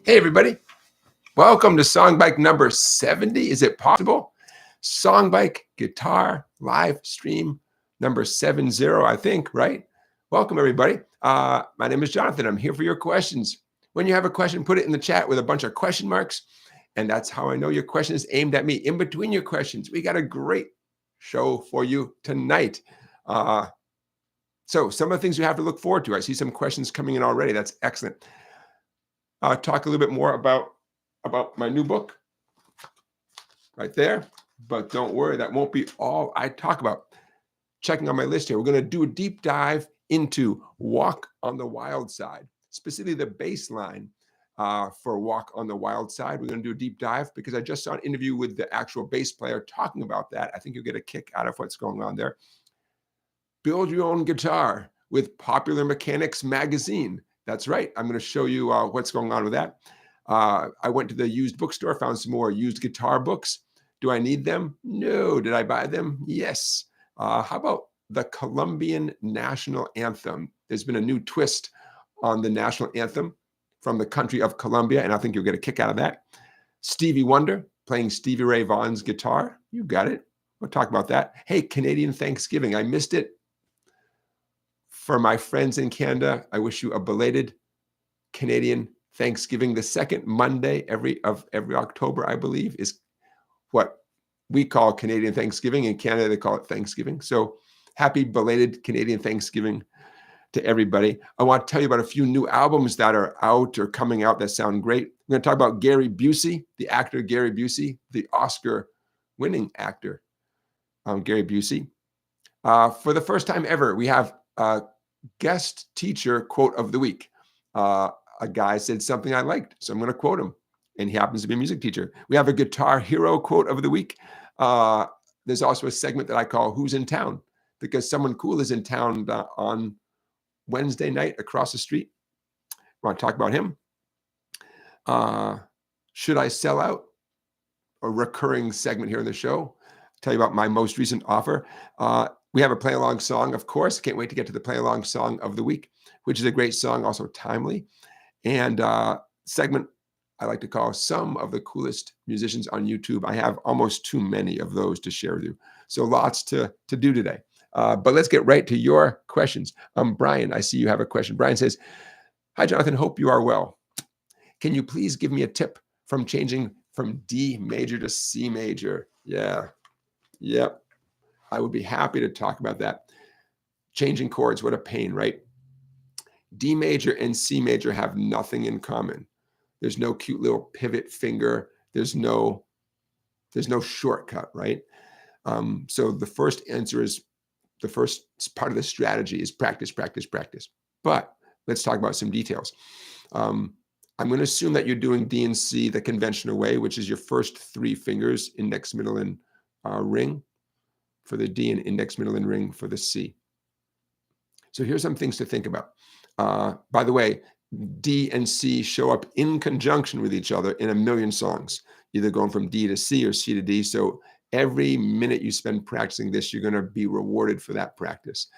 Hey, everybody. Welcome to SongBike number 70. Is it possible? SongBike Guitar live stream number 70, I think, right? Welcome, everybody. My name is Jonathan. I'm here for your questions. When you have a question, put it in the chat with a bunch of question marks, and that's how I know your question is aimed at me. In between your questions, we got a great show for you tonight. So some of the things you have to look forward to. I see some questions coming in already. That's excellent. Talk a little bit more about my new book right there. But don't worry, that won't be all I talk about. Checking on my list here, we're going to do a deep dive into Walk on the Wild Side, specifically the bass line for Walk on the Wild Side. We're going to do a deep dive because I just saw an interview with the actual bass player talking about that. I think you'll get a kick out of what's going on there. Build your own guitar with Popular Mechanics magazine. That's right. I'm going to show you what's going on with that. I went to the used bookstore, found some more used guitar books. Do I need them? No. Did I buy them? Yes. How about the Colombian National Anthem? There's been a new twist on the national anthem from the country of Colombia, and I think you'll get a kick out of that. Stevie Wonder playing Stevie Ray Vaughan's guitar. You got it. We'll talk about that. Hey, Canadian Thanksgiving. I missed it. For my friends in Canada, I wish you a belated Canadian Thanksgiving. The second Monday of every October, I believe, is what we call Canadian Thanksgiving. In Canada, they call it Thanksgiving. So happy belated Canadian Thanksgiving to everybody. I want to tell you about a few new albums that are out or coming out that sound great. We're going to talk about Gary Busey, the actor Gary Busey, the Oscar-winning actor Gary Busey. For the first time ever, we have a guest teacher quote of the week. A guy said something I liked, so I'm going to quote him, and he happens to be a music teacher. We have a guitar hero quote of the week. There's also a segment that I call Who's in Town, because someone cool is in town on Wednesday night across the street. I want to talk about him. Should I sell out? A recurring segment here in the show. Tell you about my most recent offer. We have a play-along song, of course. Can't wait to get to the play-along song of the week, which is a great song, also timely. And segment I like to call Some of the Coolest Musicians on YouTube. I have almost too many of those to share with you. So lots to do today. But let's get right to your questions. Brian, I see you have a question. Brian says, hi, Jonathan. Hope you are well. Can you please give me a tip from changing from D major to C major? Yeah. Yep. I would be happy to talk about that. Changing chords, what a pain, right? D major and C major have nothing in common. There's no cute little pivot finger. There's no shortcut, right? So the first answer is, the first part of the strategy is practice, practice, practice. But let's talk about some details. I'm going to assume that you're doing D and C the conventional way, which is your first three fingers, index, middle, and ring for the D, and index, middle, and ring for the C. So here's some things to think about. By the way, D and C show up in conjunction with each other in a million songs, either going from D to C or C to D. So every minute you spend practicing this, you're going to be rewarded for that practice.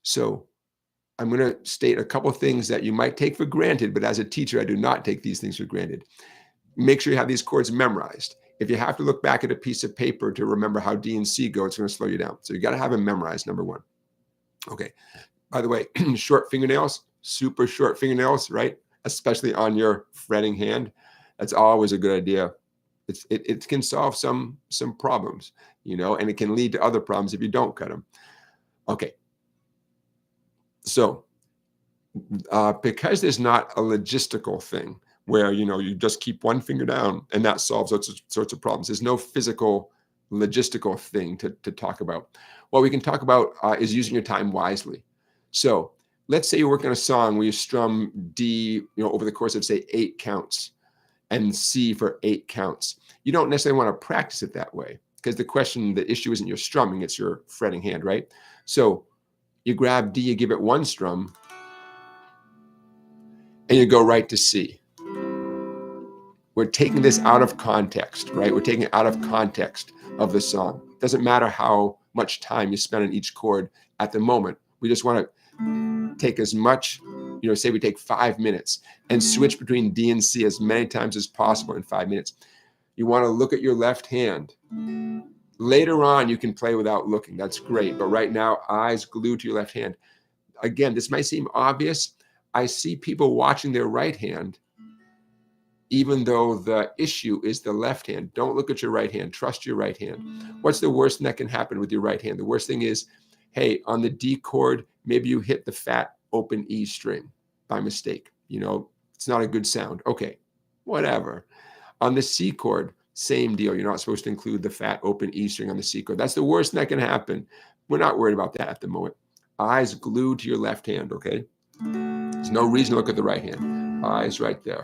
So I'm going to state a couple of things that you might take for granted, but as a teacher, I do not take these things for granted. Make sure you have these chords memorized. If you have to look back at a piece of paper to remember how D and C go, it's going to slow you down. So you got to have them memorized, number one. Okay. By the way, short fingernails, super short fingernails, right? Especially on your fretting hand. That's always a good idea. It can solve some problems, you know, and it can lead to other problems if you don't cut them. Okay. So because there's not a logistical thing where, you know, you just keep one finger down and that solves all sorts of problems. There's no physical, logistical thing to talk about. What we can talk about is using your time wisely. So let's say you're working on a song where you strum D, you know, over the course of, say, 8 counts and C for 8 counts. You don't necessarily want to practice it that way because the issue isn't your strumming, it's your fretting hand, right? So you grab D, you give it one strum, and you go right to C. We're taking this out of context, right? We're taking it out of context of the song. It doesn't matter how much time you spend on each chord at the moment. We just want to take as much say we take 5 minutes and switch between D and C as many times as possible in 5 minutes. You want to look at your left hand. Later on, you can play without looking. That's great. But right now, eyes glued to your left hand. Again, this might seem obvious. I see people watching their right hand, even though the issue is the left hand. Don't look at your right hand. Trust your right hand. What's the worst thing that can happen with your right hand? The worst thing is, hey, on the D chord, maybe you hit the fat open E string by mistake. It's not a good sound. Okay, whatever. On the C chord, same deal. You're not supposed to include the fat open E string on the C chord. That's the worst thing that can happen. We're not worried about that at the moment. Eyes glued to your left hand, okay? There's no reason to look at the right hand. Eyes right there.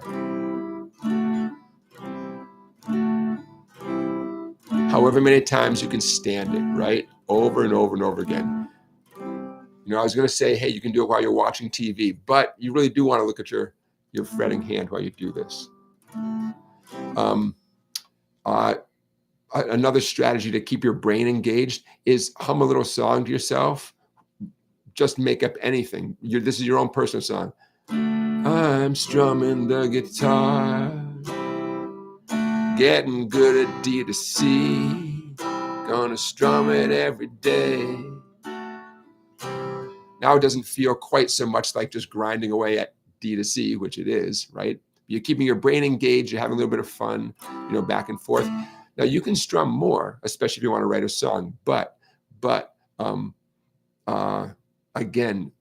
However many times you can stand it, right? Over and over and over again. I was going to say, hey, you can do it while you're watching TV, but you really do want to look at your fretting hand while you do this. Another strategy to keep your brain engaged is hum a little song to yourself. Just make up anything. This is your own personal song. I'm strumming the guitar, getting good at D to C, gonna strum it every day. Now it doesn't feel quite so much like just grinding away at D to C, which it is, right? You're keeping your brain engaged, you're having a little bit of fun, back and forth. Now you can strum more, especially if you want to write a song, but again,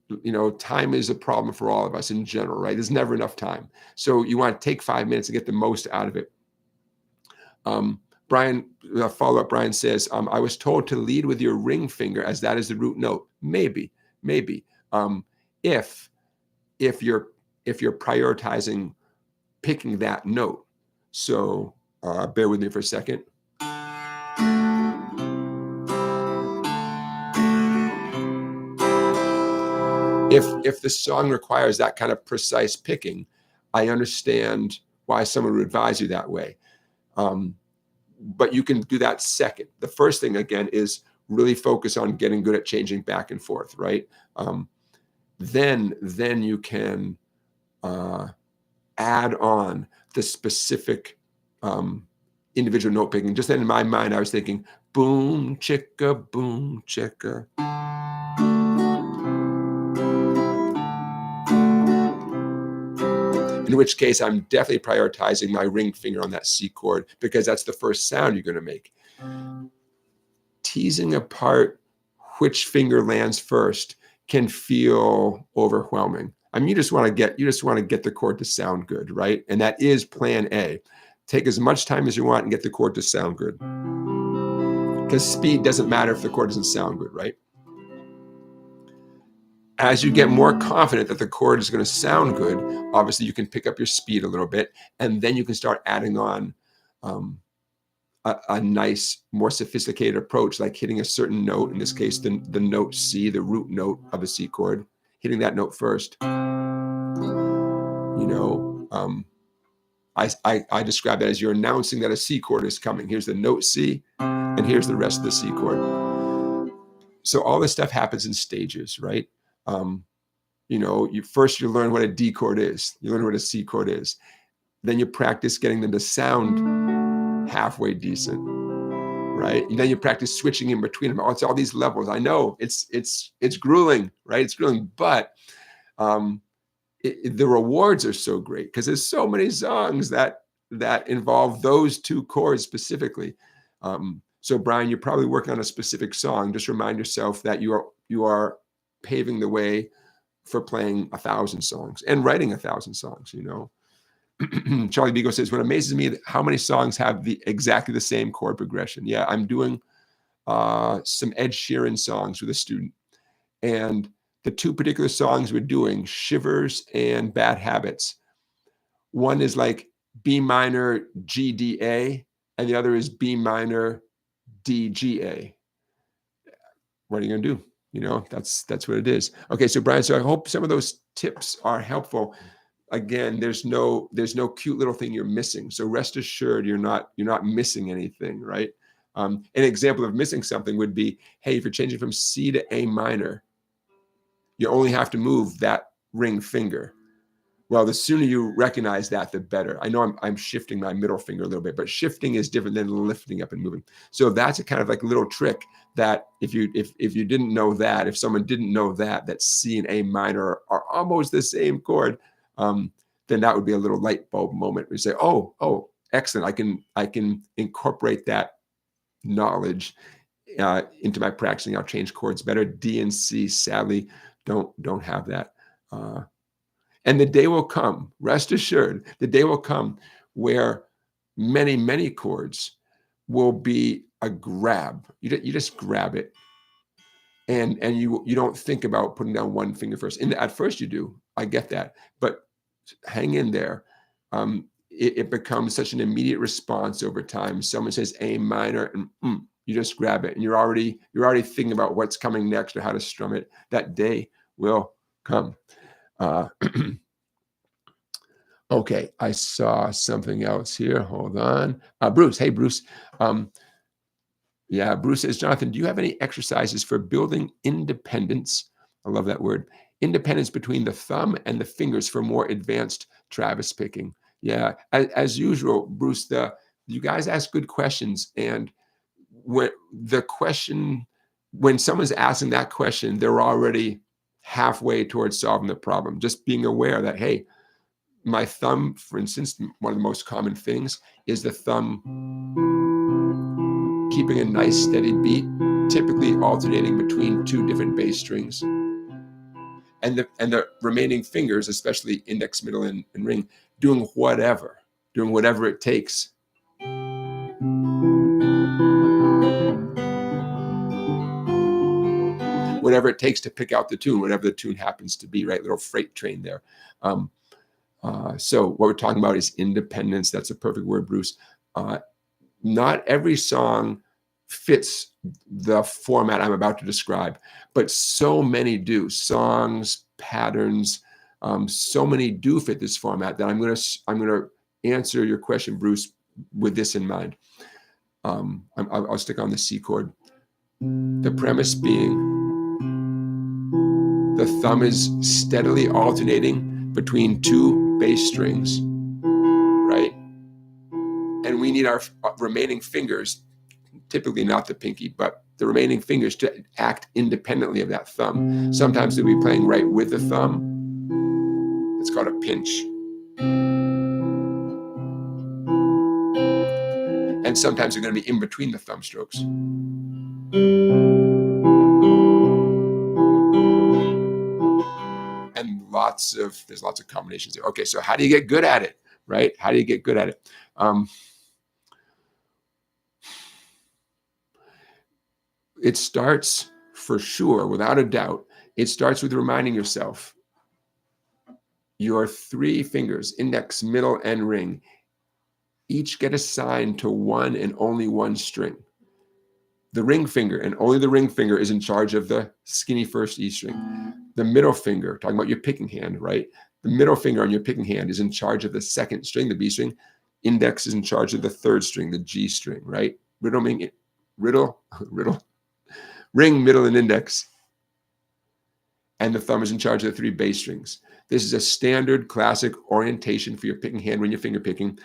time is a problem for all of us in general, right? There's never enough time. So you want to take 5 minutes and get the most out of it. Brian, follow-up, Brian says, I was told to lead with your ring finger as that is the root note. Maybe. If you're prioritizing picking that note. So bear with me for a second. If the song requires that kind of precise picking, I understand why someone would advise you that way. But you can do that second. The first thing, again, is really focus on getting good at changing back and forth, right? Then you can add on the specific individual note picking. Just then in my mind, I was thinking, boom, chicka, boom, chicka. In which case, I'm definitely prioritizing my ring finger on that C chord because that's the first sound you're going to make. Teasing apart which finger lands first can feel overwhelming. I mean, you just want to get the chord to sound good, right? And that is plan A. Take as much time as you want and get the chord to sound good. Because speed doesn't matter if the chord doesn't sound good, right? As you get more confident that the chord is going to sound good, obviously you can pick up your speed a little bit, and then you can start adding on a nice, more sophisticated approach, like hitting a certain note, in this case, the note C, the root note of a C chord, hitting that note first. I describe that as you're announcing that a C chord is coming. Here's the note C, and here's the rest of the C chord. So all this stuff happens in stages, right? First you learn what a D chord is. You learn what a C chord is. Then you practice getting them to sound halfway decent, right? And then you practice switching in between them. It's all these levels. I know it's grueling, right? It's grueling, but the rewards are so great because there's so many songs that involve those two chords specifically. So Brian, you're probably working on a specific song. Just remind yourself that you are paving the way for playing 1,000 songs and writing 1,000 songs. Charlie Beagle says, what amazes me how many songs have exactly the same chord progression. Yeah, I'm doing some Ed Sheeran songs with a student, and the two particular songs we're doing, Shivers and Bad Habits, one is like B minor G D A, and the other is B minor D G A. What are you gonna do? That's what it is. Okay, so Brian, so I hope some of those tips are helpful. Again, there's no cute little thing you're missing. So rest assured you're not missing anything, right? An example of missing something would be, hey, if you're changing from C to A minor, you only have to move that ring finger. Well, the sooner you recognize that, the better. I know I'm shifting my middle finger a little bit, but shifting is different than lifting up and moving. So that's a kind of like a little trick that if you didn't know that, if someone didn't know that C and A minor are almost the same chord, then that would be a little light bulb moment where you say, oh, excellent. I can incorporate that knowledge into my practicing. I'll change chords better. D and C, sadly, don't have that. And the day will come, rest assured, the day will come where many, many chords will be a grab. You just grab it. And you don't think about putting down one finger first. At first you do, I get that. But hang in there. It becomes such an immediate response over time. Someone says A minor and you just grab it. And you're already thinking about what's coming next or how to strum it. That day will come. Okay, I saw something else here. Hold on. Bruce, hey, Bruce. Yeah, Bruce says, Jonathan, do you have any exercises for building independence? I love that word. Independence between the thumb and the fingers for more advanced Travis picking. Yeah, as usual, Bruce, you guys ask good questions. And when someone's asking that question, they're already halfway towards solving the problem. Just being aware that, hey, my thumb, for instance, one of the most common things is the thumb keeping a nice steady beat, typically alternating between two different bass strings. And the remaining fingers, especially index, middle, and ring, doing whatever it takes. Whatever it takes to pick out the tune, whatever the tune happens to be, right? Little freight train there. So what we're talking about is independence. That's a perfect word, Bruce. Not every song fits the format I'm about to describe, but so many do. Songs, patterns, so many do fit this format that I'm gonna answer your question, Bruce, with this in mind. I'll stick on the C chord. The premise being the thumb is steadily alternating between two bass strings, right? And we need our remaining fingers, typically not the pinky, but the remaining fingers to act independently of that thumb. Sometimes they'll be playing right with the thumb. It's called a pinch. And sometimes they're going to be in between the thumb strokes. And there's lots of combinations there. Okay, so how do you get good at it, right? How do you get good at it? It starts, for sure, without a doubt, it starts with reminding yourself your three fingers, index, middle, and ring, each get assigned to one and only one string. The ring finger, and only the ring finger, is in charge of the skinny first E string. The middle finger, talking about your picking hand, right? The middle finger on your picking hand is in charge of the second string, the B string. Index is in charge of the third string, the G string, right? Ring, middle, and index. And the thumb is in charge of the three bass strings. This is a standard classic orientation for your picking hand when you're finger picking.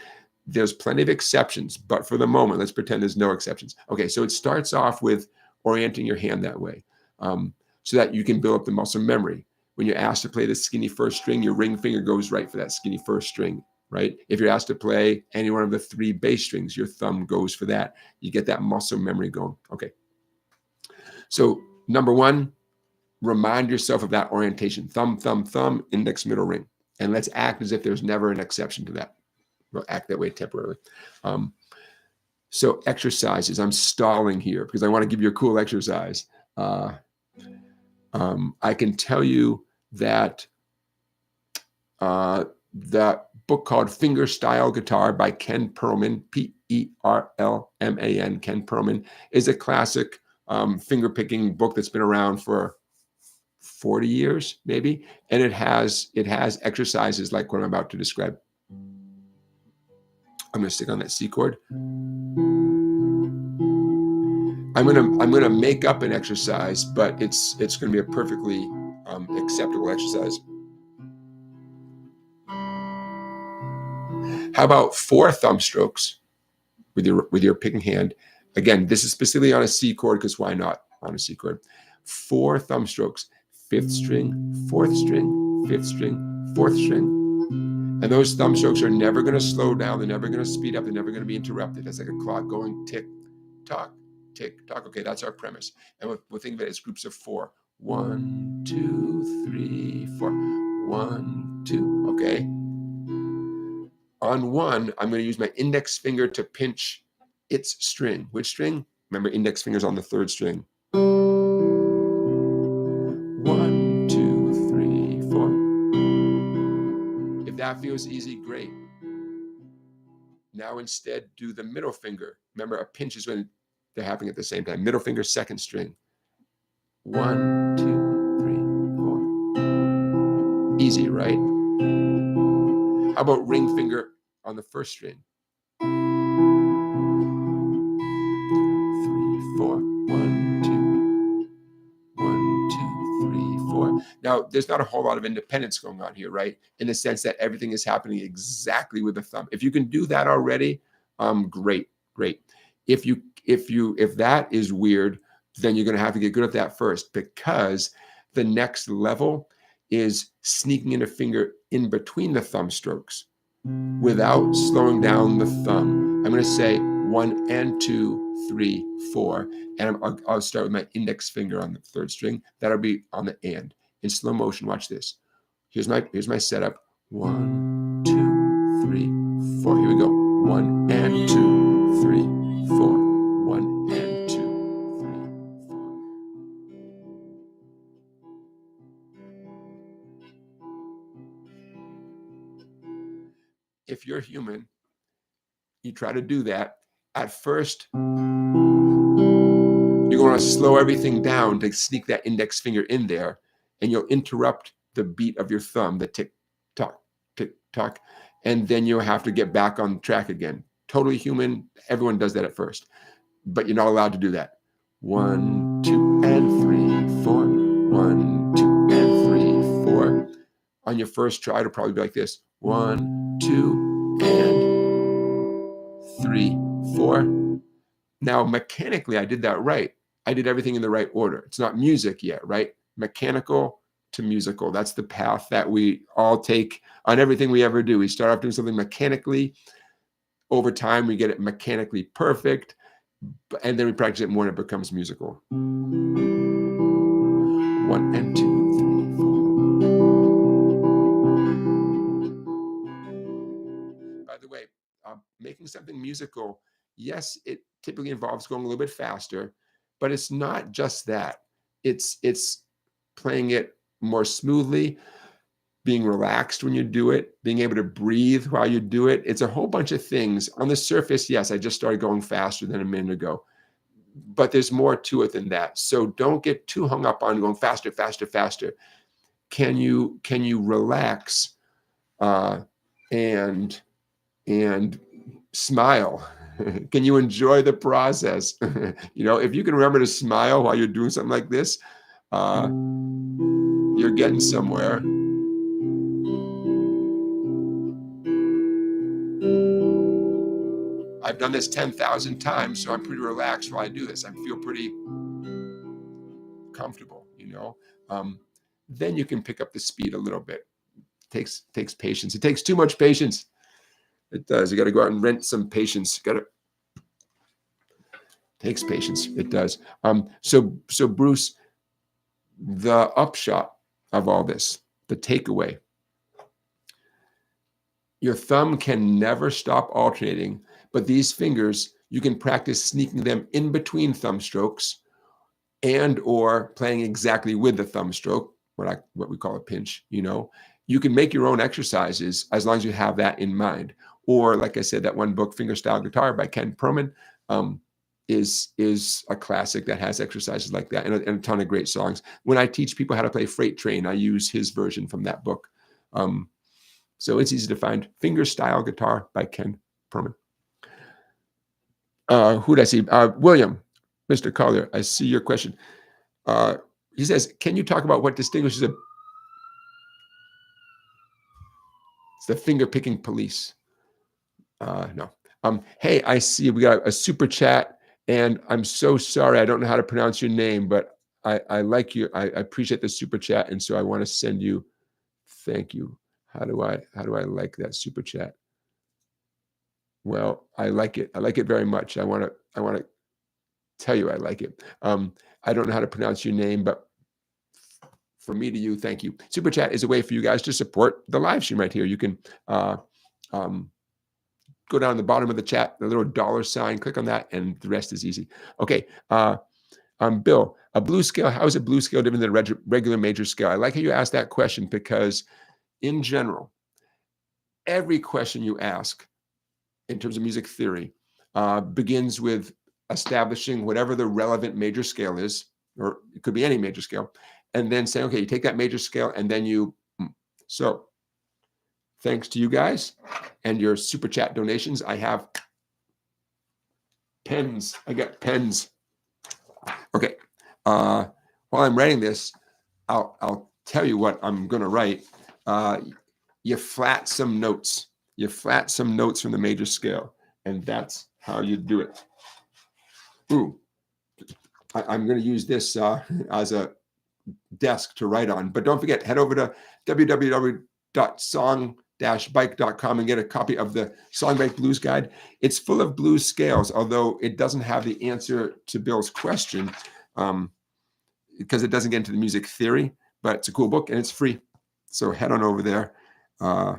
There's plenty of exceptions, but for the moment, let's pretend there's no exceptions. Okay, so it starts off with orienting your hand that way, so that you can build up the muscle memory. When you're asked to play the skinny first string, your ring finger goes right for that skinny first string, right? If you're asked to play any one of the three bass strings, your thumb goes for that. You get that muscle memory going. Okay. So number one, remind yourself of that orientation. Thumb, thumb, thumb, index, middle, ring. And let's act as if there's never an exception to that. We'll act that way temporarily. So exercises, I'm stalling here because I want to give you a cool exercise. I can tell you that the book called Fingerstyle Guitar by Ken Perlman, Perlman, Ken Perlman, is a classic finger picking book that's been around for 40 years, maybe. And it has exercises like what I'm about to describe. I'm going to stick on that C chord. I'm going to make up an exercise, but it's going to be a perfectly acceptable exercise. How about 4 thumb strokes with your picking hand? Again, this is specifically on a C chord, because why not on a C chord? 4 thumb strokes, 5th string, 4th string, 5th string, 4th string. And those thumb strokes are never going to slow down. They're never going to speed up. They're never going to be interrupted. That's like a clock going tick, tock, tick, tock. Okay, that's our premise. And we'll think of it as groups of 4. 1, 2, 3, 4. 1, 2. Okay. On 1, I'm going to use my index finger to pinch its string. Which string? Remember, index finger's on the 3rd string. 1, 2, 3, 4. If that feels easy, great. Now instead, do the middle finger. Remember, a pinch is when they're happening at the same time. Middle finger, 2nd string. 1, 2, 3, 4. Easy, right? How about ring finger on the 1st string? 3, 4. 1, 2. 1, 2, 3, 4. Now, there's not a whole lot of independence going on here, right? In the sense that everything is happening exactly with the thumb. If you can do that already, great, great. If that is weird, then you're going to have to get good at that first, because the next level is sneaking in a finger in between the thumb strokes without slowing down the thumb. I'm going to say 1 and 2, 3, 4, and I'll start with my index finger on the 3rd string. That'll be on the and. In slow motion, watch this. Here's my setup. 1, 2, 3, 4. Here we go. 1 and 2, 3, 4. 1 and 2, 3, 4. If you're human, you try to do that. At first, you're going to slow everything down to sneak that index finger in there, and you'll interrupt the beat of your thumb, the tick, tock, and then you'll have to get back on track again. Totally human. Everyone does that at first, but you're not allowed to do that. 1, 2, and 3, 4. 1, 2, and 3, 4. On your first try, it'll probably be like this. 1, 2, and 3, 4. Now, mechanically, I did that right. I did everything in the right order. It's not music yet, right? Mechanical to musical. That's the path that we all take on everything we ever do. We start off doing something mechanically. Over time, we get it mechanically perfect, and then we practice it more and it becomes musical. 1 and 2, 3, 4. By the way, making something musical, yes, it typically involves going a little bit faster, but it's not just that. It's playing it more smoothly, being relaxed when you do it, being able to breathe while you do it. It's a whole bunch of things. On the surface, yes, I just started going faster than a minute ago, but there's more to it than that. So don't get too hung up on going faster, faster, faster. Can you relax and smile? Can you enjoy the process? If you can remember to smile while you're doing something like this, you're getting somewhere. I've done this 10,000 times, so I'm pretty relaxed while I do this. I feel pretty comfortable, Then you can pick up the speed a little bit. It takes patience. It takes too much patience. It does. You got to go out and rent some patience. Takes patience. It does. So Bruce, the upshot of all this, the takeaway, your thumb can never stop alternating, but these fingers, you can practice sneaking them in between thumb strokes and or playing exactly with the thumb stroke, what we call a pinch, You can make your own exercises as long as you have that in mind. Or, like I said, that one book, Fingerstyle Guitar by Ken Perlman, is a classic that has exercises like that and a ton of great songs. When I teach people how to play Freight Train, I use his version from that book. So it's easy to find. Fingerstyle Guitar by Ken Perlman. Who did I see? William, Mr. Collier, I see your question. He says, can you talk about what distinguishes it's the finger-picking police? No. Hey, I see we got a super chat, and I'm so sorry. I don't know how to pronounce your name, but I like you. I appreciate the super chat, and so I want to send you. Thank you. How do I like that super chat? Well, I like it. I like it very much. I want to tell you I like it. I don't know how to pronounce your name, but from me to you, thank you. Super chat is a way for you guys to support the live stream right here. You can go down the bottom of the chat, the little $sign, click on that, and the rest is easy. Okay. Bill, a blues scale, how is a blues scale different than a regular major scale? I like how you asked that question because in general, every question you ask in terms of music theory begins with establishing whatever the relevant major scale is, or it could be any major scale, and then saying, okay, you take that major scale and then you, so thanks to you guys and your super chat donations, I have pens. I got pens. Okay. While I'm writing this, I'll tell you what I'm going to write. You flat some notes. You flat some notes from the major scale, and that's how you do it. Ooh, I'm going to use this as a desk to write on. But don't forget, head over to www.song-bike.com and get a copy of the SongBike Blues Guide. It's full of blues scales, although it doesn't have the answer to Bill's question because it doesn't get into the music theory, but it's a cool book and it's free. So head on over there. I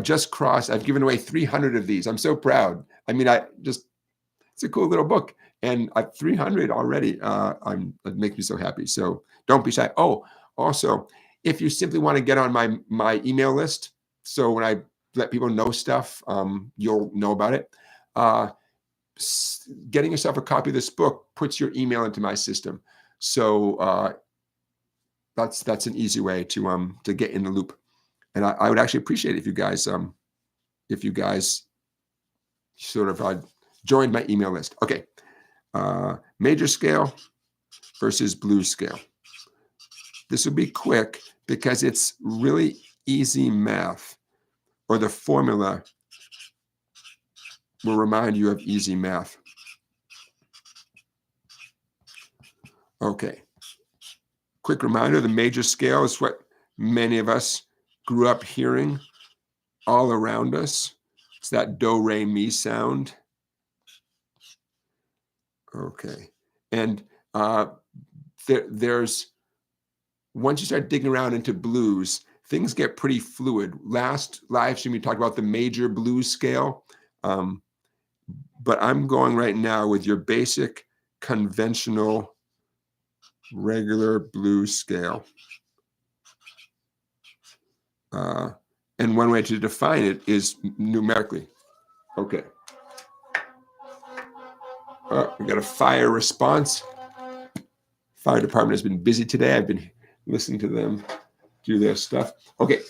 just crossed, I've given away 300 of these. I'm so proud. I mean, it's a cool little book. And I've 300 already. It makes me so happy. So don't be shy. Oh, also, if you simply want to get on my email list, so when I let people know stuff, you'll know about it. Getting yourself a copy of this book puts your email into my system. So that's an easy way to get in the loop. And I would actually appreciate it if you guys sort of joined my email list. Okay. Major scale versus blues scale. This will be quick because it's really easy math, or the formula will remind you of easy math. Okay. Quick reminder, the major scale is what many of us grew up hearing all around us. It's that do, re, mi sound. Okay. And there's, once you start digging around into blues, things get pretty fluid. Last live stream, we talked about the major blues scale. But I'm going right now with your basic, conventional, regular blues scale. And one way to define it is numerically. Okay. We got a fire response. Fire department has been busy today. I've been listening to them do their stuff. Okay.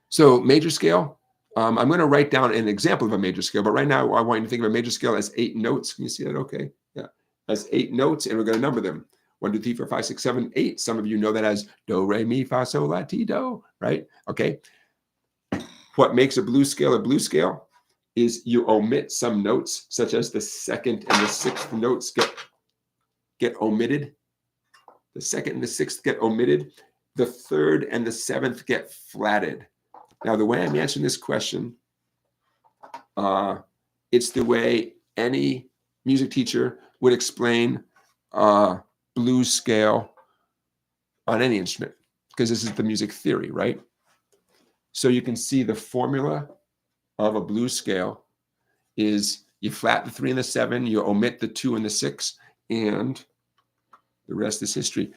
So major scale. I'm going to write down an example of a major scale, but right now I want you to think of a major scale as 8 notes. Can you see that? Okay. Yeah. As 8 notes, and we're going to number them. 1, 2, 3, 4, 5, 6, 7, 8. Some of you know that as do, re, mi, fa, sol, la, ti, do, right? Okay. What makes a blues scale is you omit some notes, such as the 2nd and the 6th notes get omitted. The 2nd and the 6th get omitted. The 3rd and the 7th get flatted. Now, the way I'm answering this question, it's the way any music teacher would explain blues scale on any instrument, because this is the music theory, right? So you can see the formula of a blues scale is you flat the 3 and the 7, you omit the 2 and the 6, and the rest is history.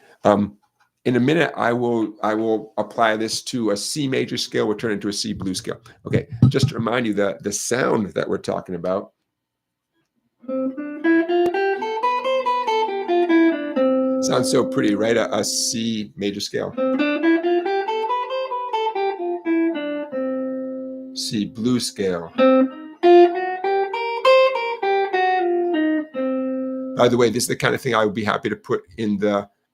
In a minute, I will apply this to a C major scale. We'll turn it into a C blues scale. Okay, just to remind you that the sound that we're talking about sounds so pretty, right? A C major scale. C blues scale. By the way, this is the kind of thing I would be happy to put in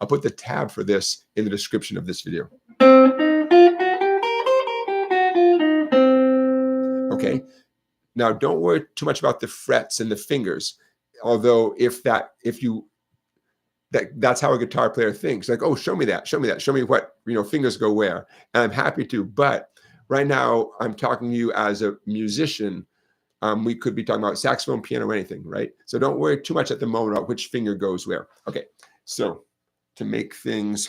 I'll put the tab for this in the description of this video. Okay. Now, don't worry too much about the frets and the fingers. Although that's how a guitar player thinks. Like, oh, show me that, show me that, show me what, fingers go where. And I'm happy to, but right now I'm talking to you as a musician. We could be talking about saxophone, piano, anything, right? So don't worry too much at the moment about which finger goes where. Okay, so to make things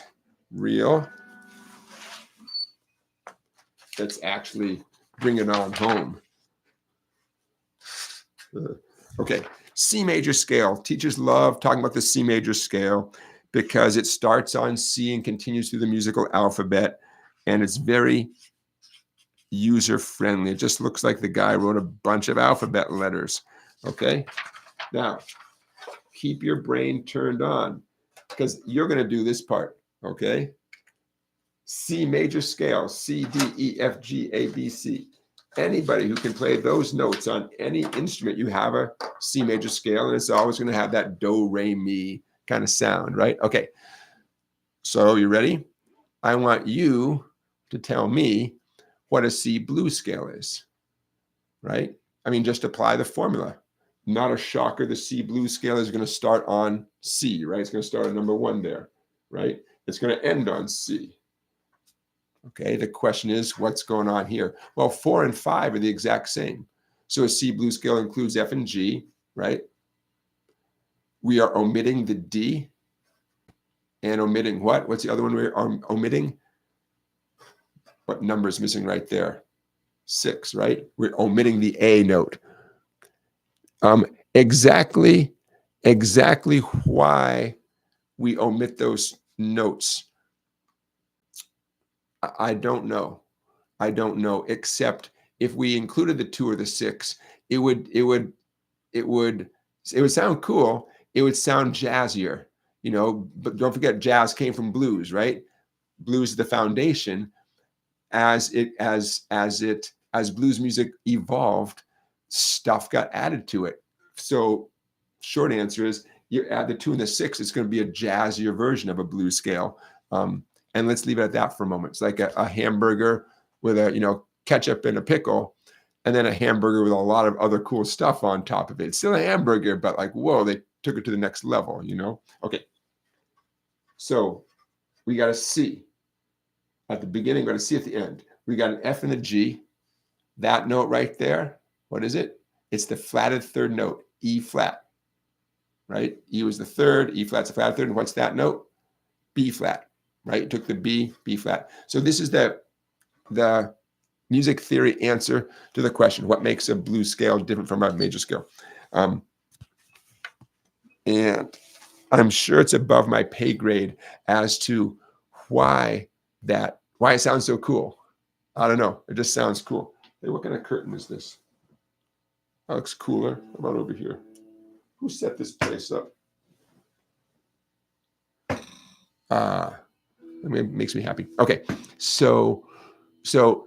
real, let's actually bring it on home. Okay, C major scale. Teachers love talking about the C major scale because it starts on C and continues through the musical alphabet, and it's very user-friendly. It just looks like the guy wrote a bunch of alphabet letters. Okay, now keep your brain turned on because you're going to do this part. Okay, C major scale, C, D, E, F, G, A, B, C. Anybody who can play those notes on any instrument, you have a C major scale, and it's always going to have that do, re, mi kind of sound, right? Okay, so you ready? I want you to tell me what a C blues scale is, right? I mean, just apply the formula. Not a shocker. The C blues scale is going to start on C, right? It's going to start on number 1 there, right? It's going to end on C. Okay, the question is, what's going on here? Well, 4 and 5 are the exact same. So a C blues scale includes F and G, right? We are omitting the D and omitting what? What's the other one we're omitting? What number is missing right there? 6, right? We're omitting the A note. Exactly why we omit those notes, I don't know. I don't know, except if we included the 2 or the 6, it would sound cool. It would sound jazzier, but don't forget jazz came from blues, right? Blues is the foundation. As blues music evolved, stuff got added to it. So short answer is you add the 2 and the 6, it's going to be a jazzier version of a blues scale. And let's leave it at that for a moment. It's like a hamburger with a ketchup and a pickle, and then a hamburger with a lot of other cool stuff on top of it. It's still a hamburger, but like, whoa, they took it to the next level, Okay. So we got a C at the beginning, we got a C at the end. We got an F and a G. That note right there, what is it? It's the flatted 3rd note, E flat, right? E was the 3rd, E flat's the flatted 3rd, and what's that note? B flat, right? You took the B flat. So this is the music theory answer to the question, what makes a blues scale different from a major scale? And I'm sure it's above my pay grade as to why it sounds so cool. I don't know. It just sounds cool. Hey, what kind of curtain is this? That looks cooler. How about over here? Who set this place up? It makes me happy. Okay, so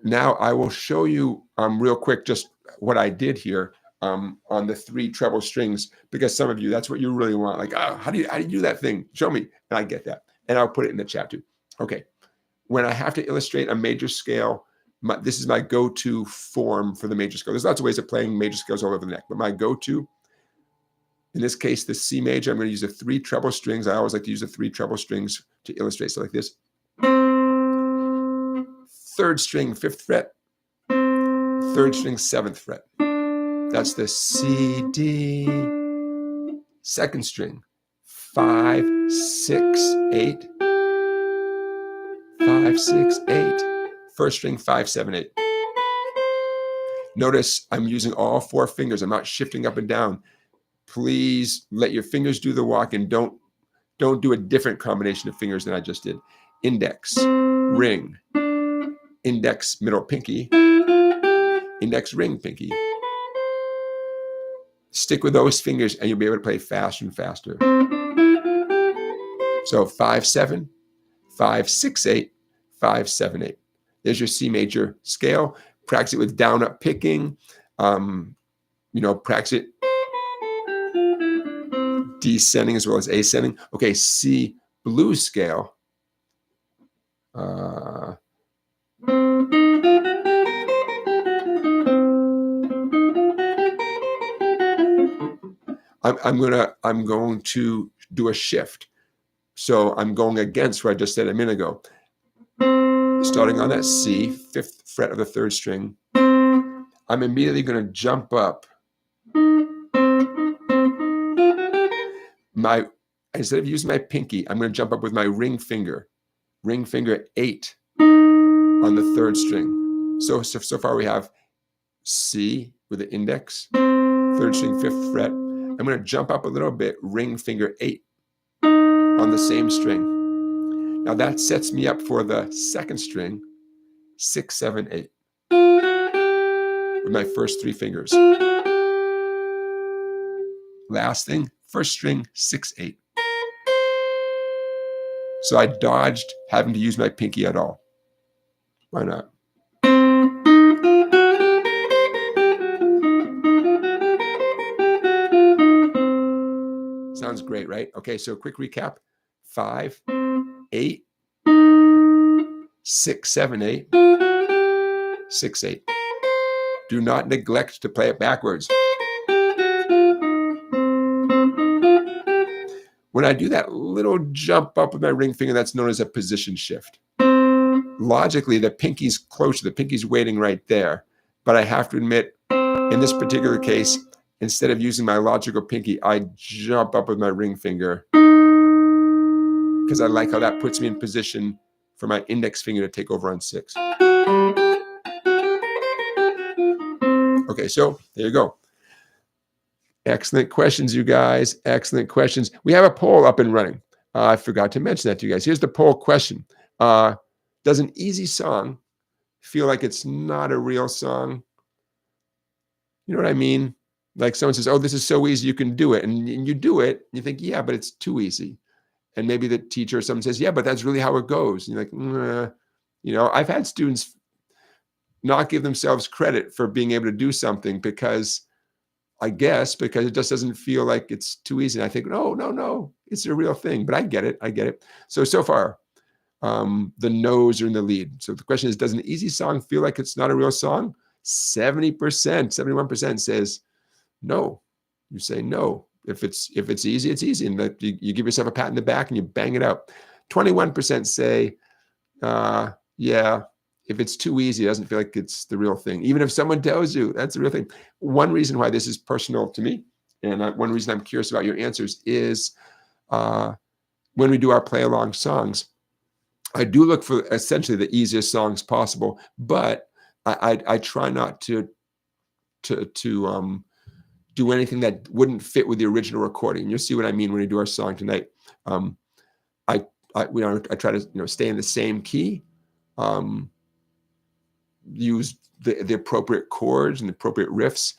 now I will show you real quick just what I did here on the 3 treble strings, because some of you, that's what you really want. Like, how do you do that thing? Show me. And I get that. And I'll put it in the chat too. Okay. When I have to illustrate a major scale, this is my go-to form for the major scale. There's lots of ways of playing major scales all over the neck, but my go-to, in this case, the C major, I'm going to use the 3 treble strings. I always like to use the 3 treble strings to illustrate. So like this. 3rd string, 5th fret. 3rd string, 7th fret. That's the C, D. 2nd string, 5, 6, 8. 5, 6, 8. 1st string, 5, 7, 8. Notice I'm using all 4 fingers. I'm not shifting up and down. Please let your fingers do the walk, and don't do a different combination of fingers than I just did. Index, ring, index, middle, pinky, index, ring, pinky. Stick with those fingers and you'll be able to play faster and faster. So 5, 7, 5, 6, 8, 5, 7, 8. There's your C major scale. Practice it with down up picking. Practice it descending as well as ascending. Okay, C blues scale. I'm going to do a shift. So I'm going against what I just said a minute ago. Starting on that C, 5th fret of the 3rd string, I'm immediately going to jump up. Instead of using my pinky, I'm going to jump up with my ring finger 8 on the 3rd string. So far we have C with the index, 3rd string, 5th fret. I'm going to jump up a little bit, ring finger 8 on the same string. Now that sets me up for the 2nd string, 6, 7, 8, with my first 3 fingers. Last thing, 1st string, 6, 8. So I dodged having to use my pinky at all. Why not? Sounds great, right? Okay, so quick recap. 5, 8, 6, 7, 8, 6, 8. Do not neglect to play it backwards. When I do that little jump up with my ring finger, that's known as a position shift. Logically, the pinky's closer, the pinky's waiting right there. But I have to admit, in this particular case, instead of using my logical pinky, I jump up with my ring finger because I like how that puts me in position for my index finger to take over on 6. Okay, so there you go. Excellent questions, you guys. Excellent questions. We have a poll up and running. I forgot to mention that to you guys. Here's the poll question. Does an easy song feel like it's not a real song? You know what I mean? Like someone says, oh, this is so easy, you can do it. And you do it, and you think, yeah, but it's too easy. And maybe the teacher or someone says, yeah, but that's really how it goes. And you're like, you know, I've had students not give themselves credit for being able to do something because it just doesn't feel like it's too easy. And I think, no, it's a real thing. But I get it. So far, the no's are in the lead. So the question is, does an easy song feel like it's not a real song? 70%, 71% says no. You say no. If it's easy, it's easy. And you give yourself a pat in the back and you bang it out. 21% say, yeah, if it's too easy, it doesn't feel like it's the real thing. Even if someone tells you that's the real thing. One reason why this is personal to me, and one reason I'm curious about your answers is when we do our play-along songs, I do look for essentially the easiest songs possible, but I try not to do anything that wouldn't fit with the original recording. You'll see what I mean when we do our song tonight. I try to stay in the same key, use the appropriate chords and the appropriate riffs,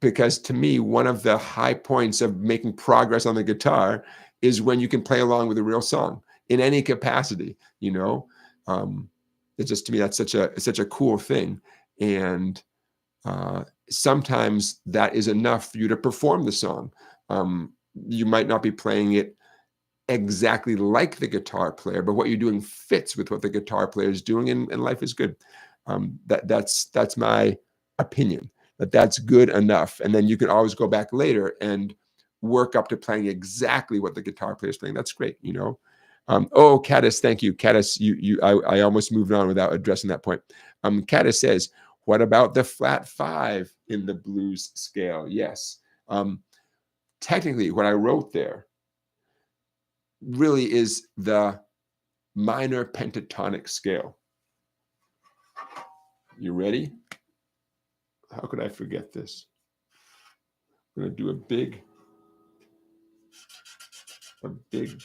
because to me, one of the high points of making progress on the guitar is when you can play along with a real song in any capacity. It's just, to me, that's such a cool thing. And sometimes that is enough for you to perform the song. You might not be playing it exactly like the guitar player, but what you're doing fits with what the guitar player is doing, and life is good. That's my opinion, that's good enough. And then you can always go back later and work up to playing exactly what the guitar player is playing. That's great, Oh, Caddis, thank you. Caddis, I almost moved on without addressing that point. Caddis says, what about the flat 5 in the blues scale? Yes. Technically, what I wrote there really is the minor pentatonic scale. You ready? How could I forget this? I'm going to do a big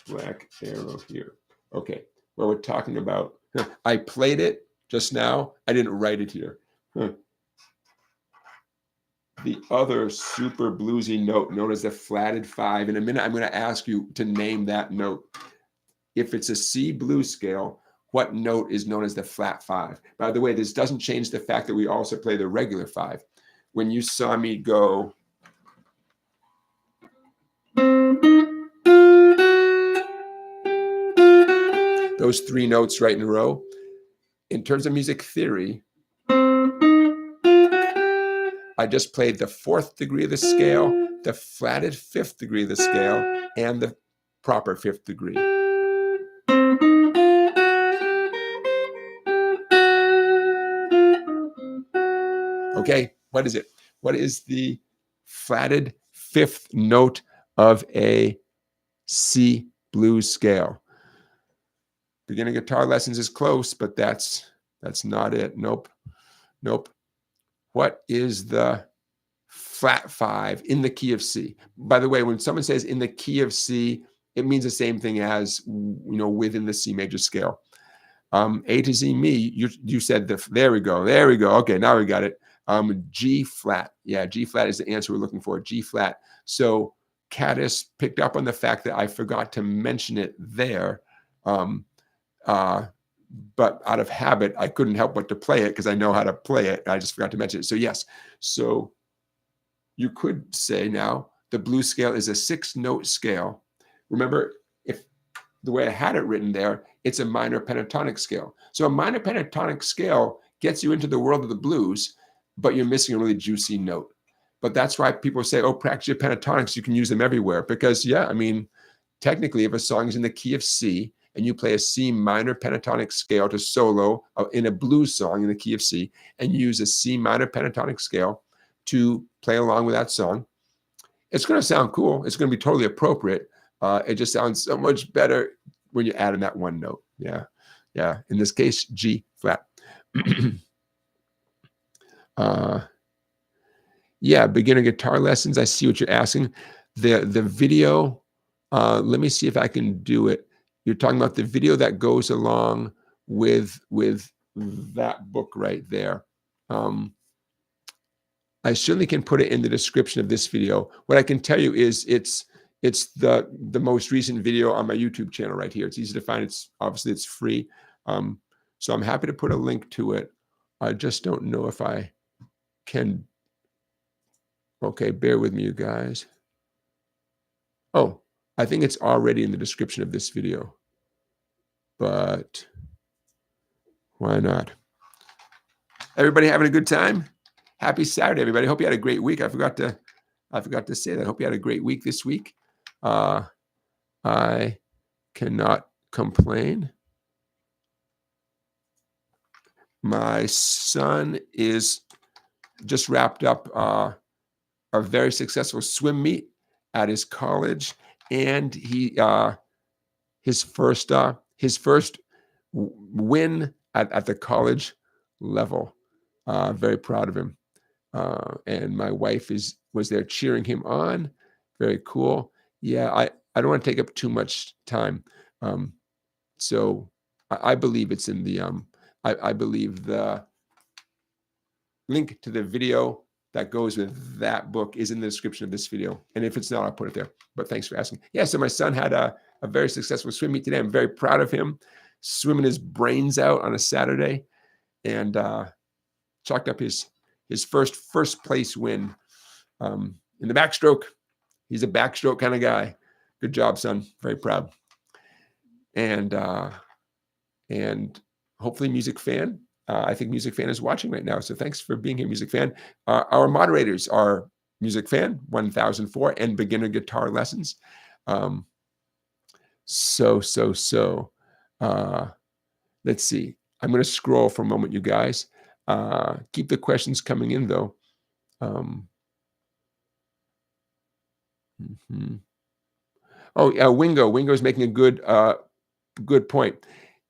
black arrow here. Okay, well, we're talking about, I played it just now. I didn't write it here. The other super bluesy note known as the flatted 5. In a minute, I'm going to ask you to name that note. If it's a C blues scale, what note is known as the flat 5? By the way, this doesn't change the fact that we also play the regular 5. When you saw me go those 3 notes right in a row, in terms of music theory, I just played the 4th degree of the scale, the flatted fifth degree of the scale and the proper fifth degree. Okay, what is it? What is the flatted fifth note of a C blues scale? Beginner guitar lessons is close, but that's not it. Nope. What is the flat five in the key of C? By the way, when someone says in the key of C, it means the same thing as, within the C major scale. A to Z me, you said there we go. Okay, now we got it. G flat. Yeah, G flat is the answer we're looking for. G flat. So Caddis picked up on the fact that I forgot to mention it there. But out of habit, I couldn't help but to play it because I know how to play it. I just forgot to mention it. So yes. So you could say now the blues scale is a 6-note scale. Remember, if the way I had it written there, it's a minor pentatonic scale. So a minor pentatonic scale gets you into the world of the blues, but you're missing a really juicy note. But that's why people say, oh, practice your pentatonics. You can use them everywhere. Because, yeah, I mean, technically, if a song is in the key of C and you play a C minor pentatonic scale to solo in a blues song in the key of C and use a C minor pentatonic scale to play along with that song, it's going to sound cool. It's going to be totally appropriate. It just sounds so much better when you add in that one note. Yeah. In this case, G flat. Yeah, beginner guitar lessons. I see what you're asking. The video, let me see if I can do it. You're talking about the video that goes along with that book right there. I certainly can put it in the description of this video. What I can tell you is it's the most recent video on my YouTube channel right here. It's easy to find. It's free. So I'm happy to put a link to it. I just don't know if I can. Okay, bear with me, you guys. Oh, I think it's already in the description of this video. But why not? Everybody having a good time? Happy Saturday, everybody. Hope you had a great week. I forgot to say that. Hope you had a great week this week. I cannot complain. My son is just wrapped up a very successful swim meet at his college, and his first win at the college level. Very proud of him. And my wife was there cheering him on. Very cool. Yeah, I don't want to take up too much time. So I believe it's in the I believe the link to the video that goes with that book is in the description of this video. And if it's not, I'll put it there. But thanks for asking. Yeah, so my son had a very successful swim meet today. I'm very proud of him, swimming his brains out on a Saturday, and chalked up his first place win in the backstroke. He's a backstroke kind of guy. Good job, son. Very proud. And hopefully Music Fan. I think Music Fan is watching right now. So thanks for being here, Music Fan. Our moderators are Music Fan 1004 and Beginner Guitar Lessons. Let's see. I'm going to scroll for a moment, you guys. Keep the questions coming in, though. Oh, yeah, Wingo. Wingo's making a good point.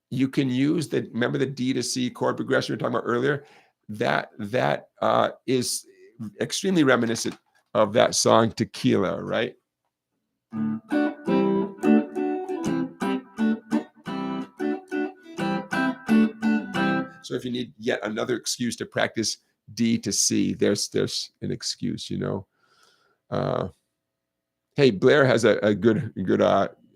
You can use remember the D to C chord progression we were talking about earlier? That is extremely reminiscent of that song Tequila, right? So if you need yet another excuse to practice D to C, there's an excuse, Hey, Blair has a good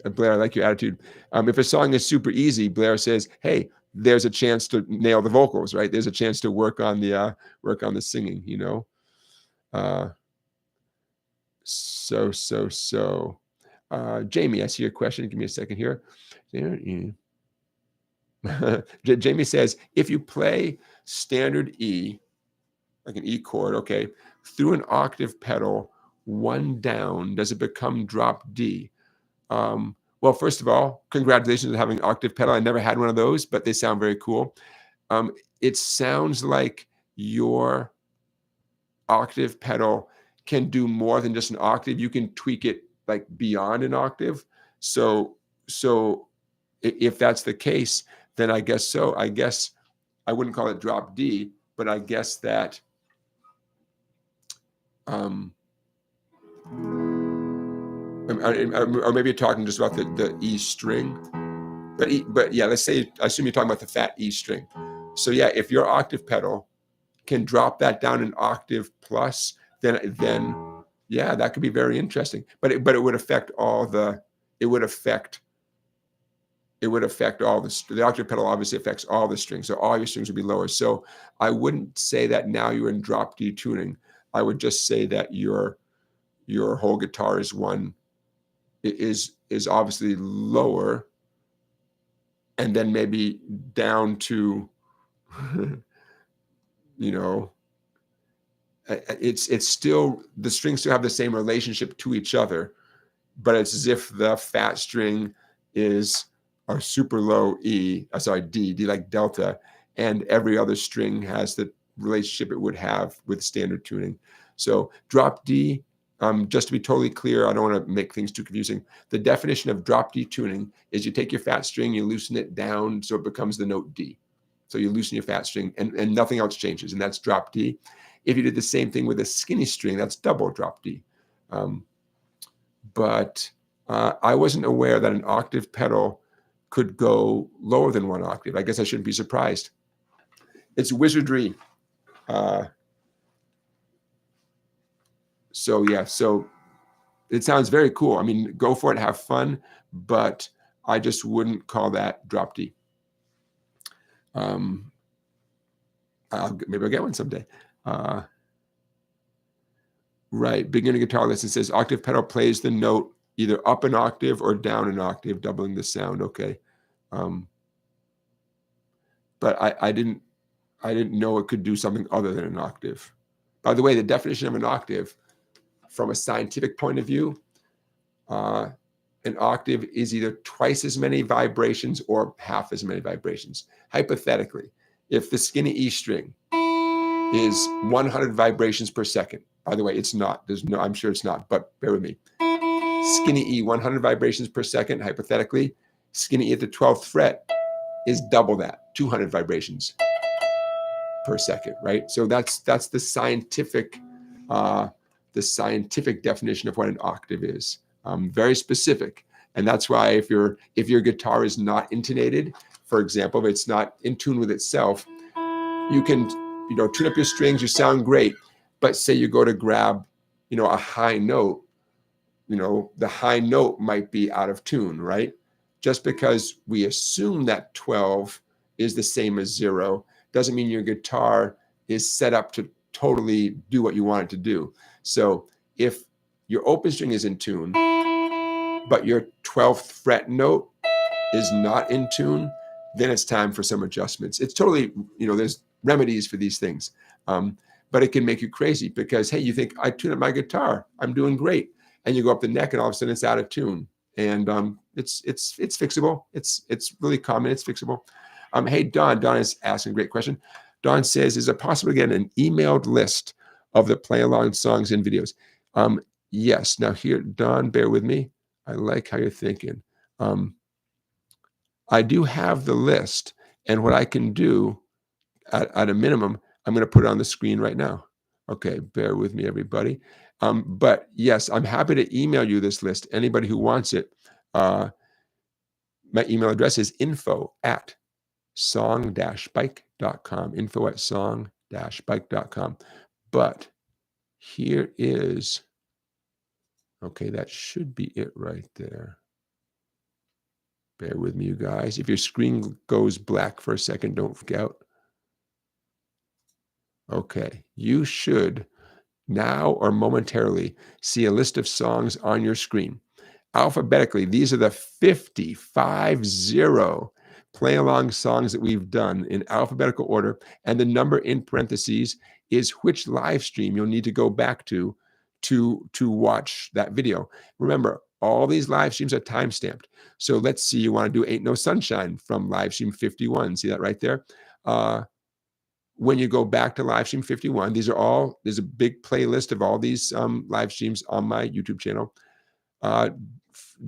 Blair, I like your attitude. If a song is super easy, Blair says, hey, there's a chance to nail the vocals, right? There's a chance to work on the singing, Jamie, I see your question. Give me a second here. Jamie says, if you play standard E, like an E chord, okay, through an octave pedal, one down, does it become drop D? Well, first of all, congratulations on having an octave pedal. I never had one of those, but they sound very cool. It sounds like your octave pedal can do more than just an octave. You can tweak it like beyond an octave. So if that's the case, then I guess so. I guess I wouldn't call it drop D, but I guess that or maybe you're talking just about the E string. But yeah, let's say, I assume you're talking about the fat E string. So yeah, if your octave pedal can drop that down an octave plus, then yeah, that could be very interesting. But it would affect all the, the octave pedal obviously affects all the strings. So all your strings would be lower. So I wouldn't say that now you're in drop D tuning. I would just say that your whole guitar is obviously lower, and then maybe down to, it's still, the strings still have the same relationship to each other, but it's as if the fat string is a super low D like delta, and every other string has the relationship it would have with standard tuning. So drop D, just to be totally clear, I don't want to make things too confusing. The definition of drop D tuning is you take your fat string, you loosen it down so it becomes the note D. So you loosen your fat string and nothing else changes, and that's drop D. If you did the same thing with a skinny string, that's double drop D. But I wasn't aware that an octave pedal could go lower than one octave. I guess I shouldn't be surprised. It's wizardry. So yeah, so it sounds very cool. I mean, go for it, have fun, but I just wouldn't call that drop D. Maybe I'll get one someday. Right, beginner guitar lesson says octave pedal plays the note either up an octave or down an octave, doubling the sound. Okay, but I didn't know it could do something other than an octave. By the way, the definition of an octave, from a scientific point of view, an octave is either twice as many vibrations or half as many vibrations. Hypothetically, if the skinny E string is 100 vibrations per second, by the way, it's not. I'm sure it's not, but bear with me. Skinny E, 100 vibrations per second, hypothetically. Skinny E at the 12th fret is double that, 200 vibrations per second, right? So that's the scientific definition of what an octave is. Very specific, and that's why if your guitar is not intonated, for example, if it's not in tune with itself, you can tune up your strings, you sound great, but say you go to grab a high note, the high note might be out of tune, right? Just because we assume that 12 is the same as 0 doesn't mean your guitar is set up to totally do what you want it to do. So if your open string is in tune, but your 12th fret note is not in tune, then it's time for some adjustments. It's totally, there's remedies for these things. But it can make you crazy because, hey, you think, I tune up my guitar, I'm doing great. And you go up the neck and all of a sudden it's out of tune. And it's fixable. It's really common, it's fixable. Hey, Don is asking a great question. Don says, is it possible to get an emailed list of the play along songs and videos? Yes. Now here, Don, bear with me. I like how you're thinking. I do have the list, and what I can do at a minimum, I'm going to put it on the screen right now. Okay, bear with me, everybody. But yes, I'm happy to email you this list. Anybody who wants it, my email address is info@song-bike.com, info@song-bike.com. But here is, okay, that should be it right there. Bear with me, you guys. If your screen goes black for a second, don't freak out. Okay, you should now or momentarily see a list of songs on your screen. Alphabetically, these are the 50 play along songs that we've done in alphabetical order, and the number in parentheses is which live stream you'll need to go back to to watch that video. Remember, all these live streams are time-stamped. So let's see, you want to do Ain't No Sunshine from live stream 51. See that right there? When you go back to live stream 51, there's a big playlist of all these live streams on my YouTube channel.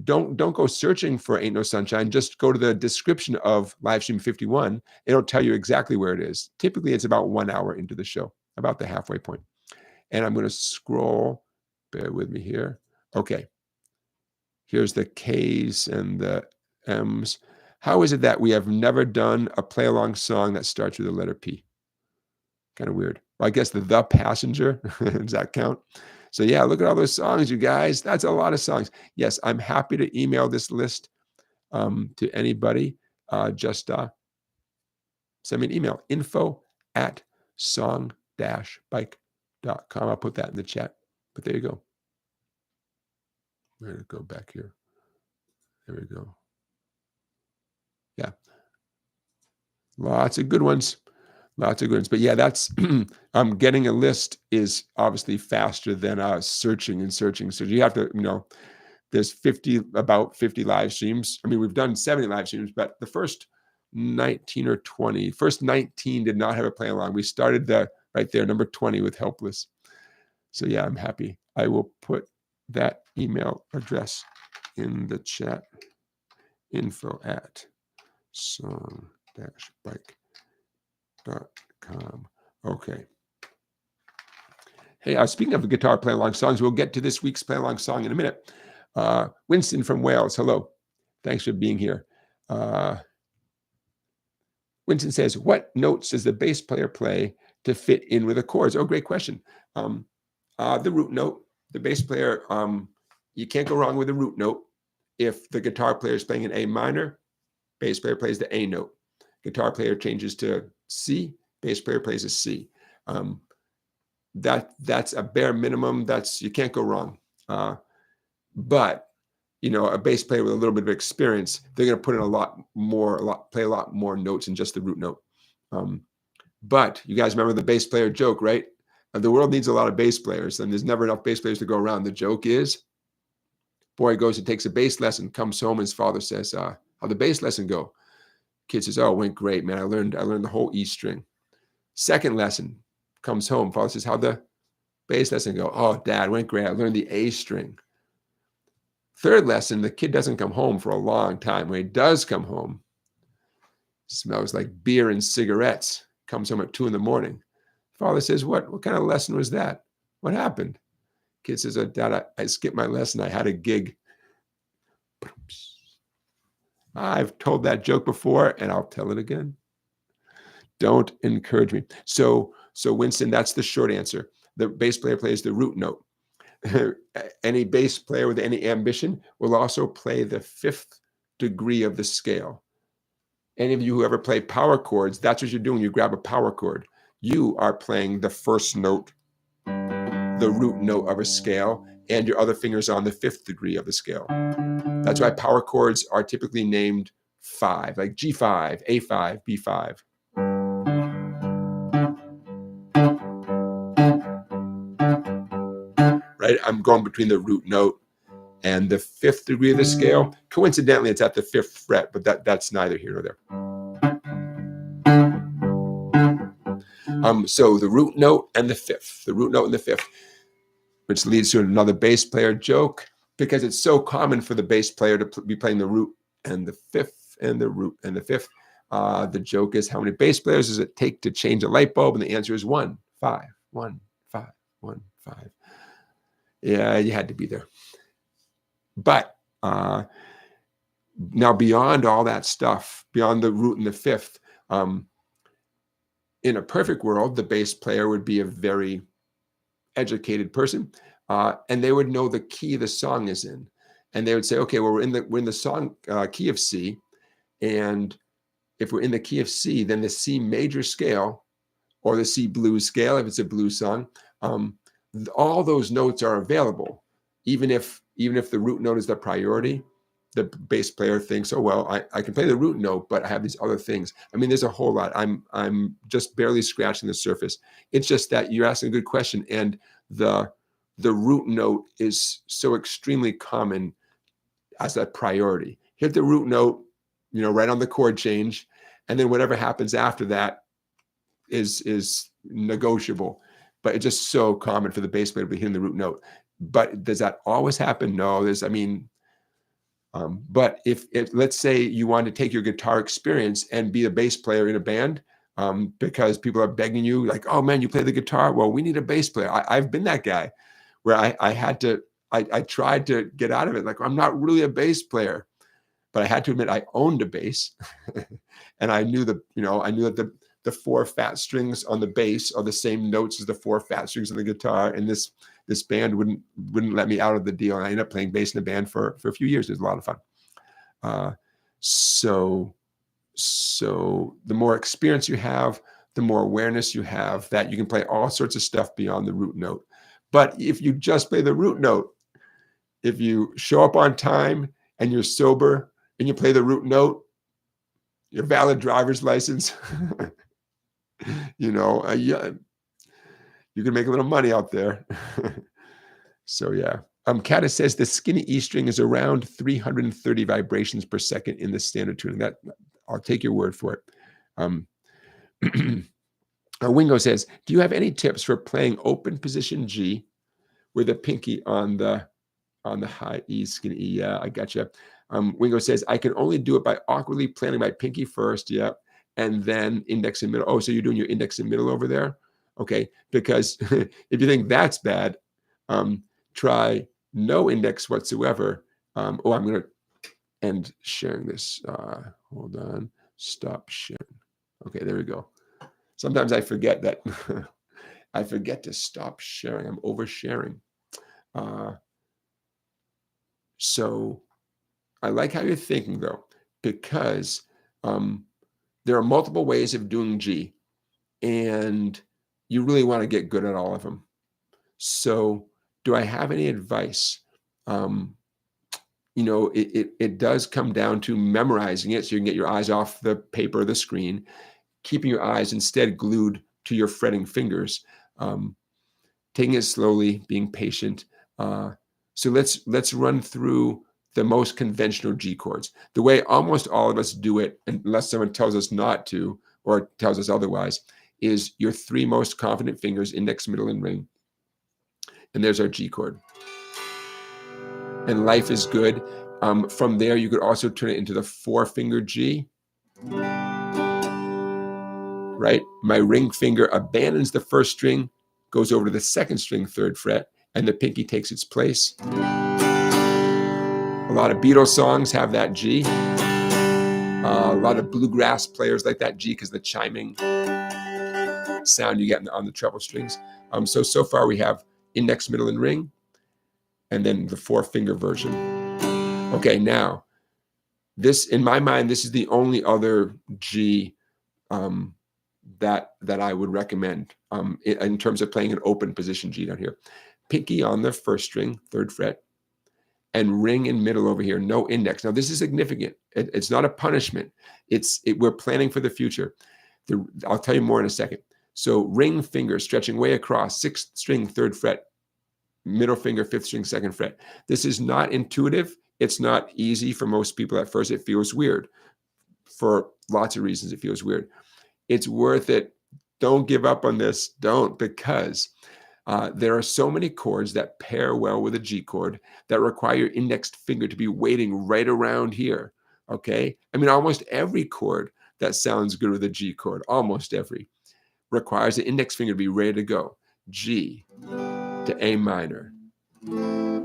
Don't go searching for Ain't No Sunshine. Just go to the description of live stream 51. It'll tell you exactly where it is. Typically, it's about 1 hour into the show, about the halfway point. And I'm going to scroll. Bear with me here. Okay. Here's the K's and the M's. How is it that we have never done a play-along song that starts with the letter P? Kind of weird. Well, I guess the Passenger, does that count? So yeah, look at all those songs, you guys. That's a lot of songs. Yes, I'm happy to email this list to anybody. Just send me an email, info@song-bike.com. I'll put that in the chat. But there you go. I'm going to go back here. There we go. Yeah. Lots of good ones. Lots of good ones. But yeah, that's getting a list is obviously faster than searching. So you have to, there's about 50 live streams. I mean, we've done 70 live streams, but the first 19 or 20, first 19 did not have a play along. We started right there, number 20 with Helpless. So yeah, I'm happy. I will put that email address in the chat. info@song-bike.com. Okay. Hey, speaking of guitar play-along songs, we'll get to this week's play-along song in a minute. Winston from Wales, hello. Thanks for being here. Winston says, what notes does the bass player play to fit in with the chords? Oh, great question. The root note. The bass player, you can't go wrong with the root note. If the guitar player is playing an A minor, bass player plays the A note. Guitar player changes to C, bass player plays a C. That's a bare minimum. You can't go wrong. But a bass player with a little bit of experience, they're going to put in play a lot more notes than just the root note. But you guys remember the bass player joke, right? The world needs a lot of bass players, and there's never enough bass players to go around. The joke is, boy goes and takes a bass lesson, comes home, his father says, how'd the bass lesson go? Kid says, oh, it went great, man. I learned the whole E string. Second lesson, comes home, father says, how'd the bass lesson go? Oh, Dad, went great. I learned the A string. Third lesson, the kid doesn't come home for a long time. When he does come home, smells like beer and cigarettes. Comes home at 2 a.m. Father says, what kind of lesson was that? What happened? Kid says, oh, Dad, I skipped my lesson. I had a gig. I've told that joke before, and I'll tell it again. Don't encourage me. So Winston, that's the short answer. The bass player plays the root note. Any bass player with any ambition will also play the 5th degree of the scale. Any of you who ever play power chords, that's what you're doing. You grab a power chord. You are playing the first note, the root note of a scale, and your other finger's on the 5th degree of the scale. That's why power chords are typically named 5, like G5, A5, B5. Right? I'm going between the root note and the 5th degree of the scale. Coincidentally, it's at the 5th fret, but that's neither here nor there. So the root note and the 5th, which leads to another bass player joke, because it's so common for the bass player to be playing the root and the 5th and the root and the 5th. The joke is, how many bass players does it take to change a light bulb? And the answer is 1, 5, 1, 5, 1, 5. Yeah, you had to be there. But now beyond all that stuff, beyond the root and the 5th, in a perfect world, the bass player would be a very educated person, and they would know the key the song is in. And they would say, okay, well, we're in the song key of C, and if we're in the key of C, then the C major scale or the C blues scale, if it's a blues song, all those notes are available. Even if the root note is the priority, the bass player thinks, oh, well, I can play the root note, but I have these other things. I mean, there's a whole lot. I'm just barely scratching the surface. It's just that you're asking a good question, and the the root note is so extremely common as a priority. Hit the root note, right on the chord change, and then whatever happens after that is negotiable. But it's just so common for the bass player to be hitting the root note. But does that always happen? No. But if let's say you want to take your guitar experience and be a bass player in a band, because people are begging you, like, oh man, you play the guitar. Well, we need a bass player. I've been that guy where I tried to get out of it. Like, I'm not really a bass player, but I had to admit I owned a bass, and I knew that the 4 fat strings on the bass are the same notes as the 4 fat strings on the guitar, and this band wouldn't let me out of the deal, and I ended up playing bass in a band for a few years. It was a lot of fun. So the more experience you have, the more awareness you have that you can play all sorts of stuff beyond the root note. But if you just play the root note, if you show up on time and you're sober and you play the root note, your valid driver's license, you can make a little money out there. So yeah. Kata says the skinny E string is around 330 vibrations per second in the standard tuning. That I'll take your word for it. Wingo says, do you have any tips for playing open position G with a pinky on the high E, skinny E? Yeah, I gotcha. Wingo says, I can only do it by awkwardly planting my pinky first, yeah, and then index and middle. Oh, so you're doing your index and middle over there? Okay, because if you think that's bad, try no index whatsoever. I'm going to end sharing this. Hold on. Stop sharing. Okay, there we go. Sometimes I forget that. I forget to stop sharing. I'm oversharing. So I like how you're thinking, though, because there are multiple ways of doing G, and you really want to get good at all of them. So do I have any advice? It does come down to memorizing it so you can get your eyes off the paper or the screen, keeping your eyes instead glued to your fretting fingers, taking it slowly, being patient. So let's run through the most conventional G chords. The way almost all of us do it, unless someone tells us not to or tells us otherwise, is your 3 most confident fingers, index, middle, and ring. And there's our G chord. And life is good. From there, you could also turn it into the 4-finger G. Right? My ring finger abandons the 1st string, goes over to the 2nd string, 3rd fret, and the pinky takes its place. A lot of Beatles songs have that G. A lot of bluegrass players like that G because the chiming sound you get on the treble strings. So far we have index, middle, and ring, and then the 4-finger version. Okay, now, this, in my mind, this is the only other G that I would recommend in terms of playing an open position G down here. Pinky on the 1st string, 3rd fret, and ring in middle over here, no index. Now, this is significant. It's not a punishment. We're planning for the future. I'll tell you more in a second. So ring finger stretching way across, 6th string, 3rd fret, middle finger, 5th string, 2nd fret. This is not intuitive. It's not easy for most people at first. It feels weird. For lots of reasons, it feels weird. It's worth it. Don't give up on this. Don't, because there are so many chords that pair well with a G chord that require your indexed finger to be waiting right around here, okay? I mean, almost every chord that sounds good with a G chord, almost every, requires the index finger to be ready to go. G to A minor,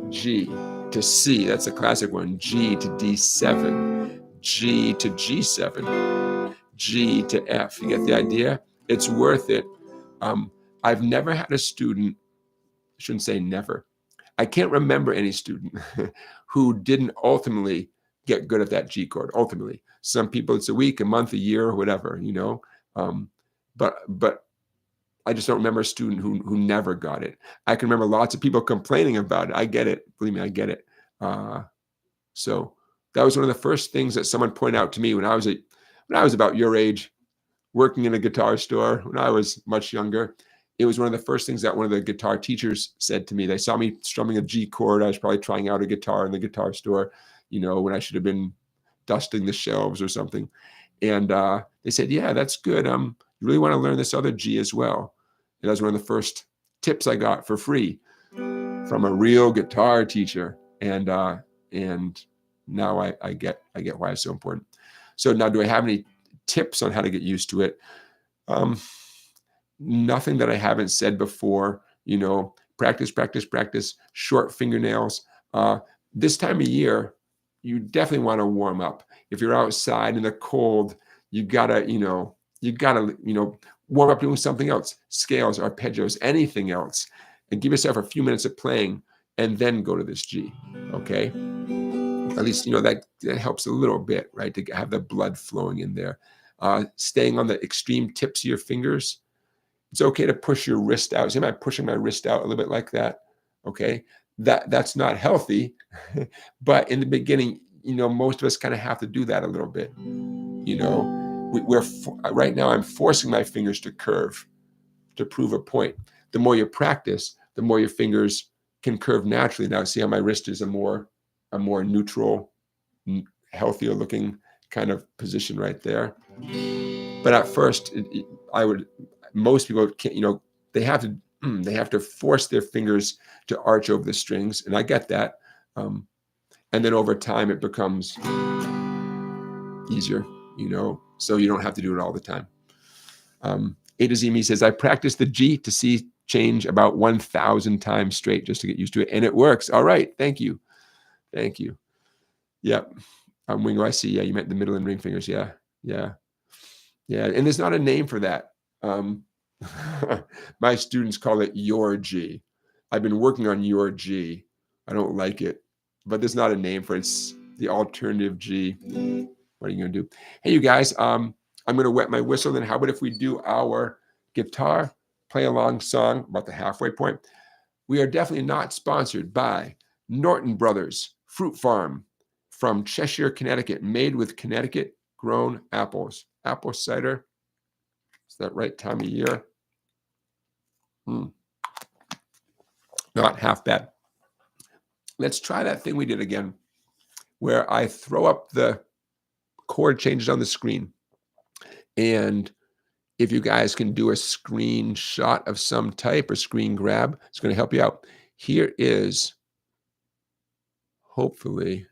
G to C, that's a classic one, G to D7, G to G7, G to F. You get the idea? It's worth it. I've never had a student, I shouldn't say never, I can't remember any student who didn't ultimately get good at that G chord, ultimately. Some people, it's a week, a month, a year, whatever, but I just don't remember a student who never got it. I can remember lots of people complaining about it. I get it. Believe me, I get it. So that was one of the first things that someone pointed out to me when I was about your age, working in a guitar store when I was much younger. it was one of the first things that one of the guitar teachers said to me. They saw me strumming a G chord. I was probably trying out a guitar in the guitar store, when I should have been dusting the shelves or something. And they said, yeah, that's good. You really want to learn this other G as well. And that was one of the first tips I got for free from a real guitar teacher. And now I get why it's so important. So now, do I have any tips on how to get used to it? Nothing that I haven't said before. Practice, practice, practice. Short fingernails. This time of year, you definitely want to warm up. If you're outside in the cold, you gotta warm up doing something else, scales, arpeggios, anything else, and give yourself a few minutes of playing, and then go to this G. Okay, at least that helps a little bit, right? To have the blood flowing in there. Staying on the extreme tips of your fingers. It's okay to push your wrist out. See, am I pushing my wrist out a little bit like that? Okay, that's not healthy, but in the beginning, most of us kind of have to do that a little bit. Right now I'm forcing my fingers to curve to prove a point. The more you practice, the more your fingers can curve naturally. Now see how my wrist is a more neutral, healthier looking kind of position right there. But at first, most people can't, they have to force their fingers to arch over the strings, and I get that. And then over time it becomes easier, so you don't have to do it all the time. A to Z Me says, I practiced the G to C change about 1,000 times straight just to get used to it, and it works. All right, thank you. Yep. Wingo, I see. Yeah, you meant the middle and ring fingers. Yeah. And there's not a name for that. My students call it your G. I've been working on your G. I don't like it, but there's not a name for it. It's the alternative G. What are you going to do? Hey, you guys, I'm going to wet my whistle. Then how about if we do our guitar play along song about the halfway point? We are definitely not sponsored by Norton Brothers Fruit Farm from Cheshire, Connecticut, made with Connecticut grown apples. Apple cider. Is that right time of year? Not half bad. Let's try that thing we did again, where I throw up the chord changes on the screen. And if you guys can do a screenshot of some type or screen grab, it's going to help you out. Here is, hopefully,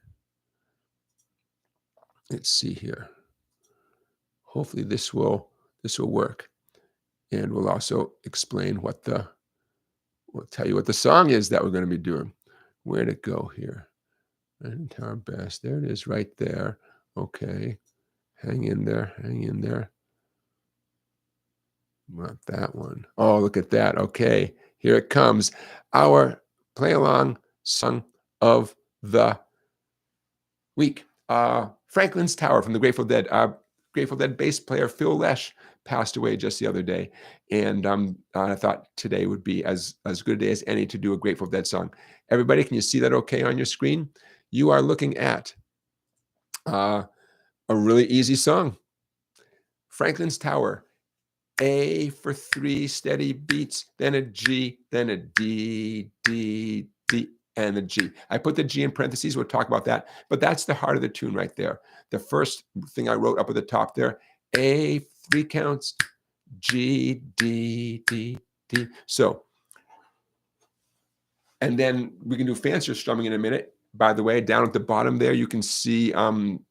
let's see here. Hopefully this will work. And we'll also explain we'll tell you what the song is that we're going to be doing. Where'd it go here? And our best. There it is right there. Okay. Hang in there. Not that one. Oh, look at that. Okay. Here it comes. Our play along song of the week. Franklin's Tower from the Grateful Dead. Grateful Dead bass player Phil Lesh passed away just the other day. And I thought today would be as good a day as any to do a Grateful Dead song. Everybody, can you see that okay on your screen? You are looking at a really easy song. Franklin's Tower. A for 3 steady beats, then a G, then a D, D, D, and a G. I put the G in parentheses. We'll talk about that. But that's the heart of the tune right there. The first thing I wrote up at the top there, A, 3 counts, G, D, D, D. So, and then we can do fancier strumming in a minute. By the way, down at the bottom there, you can see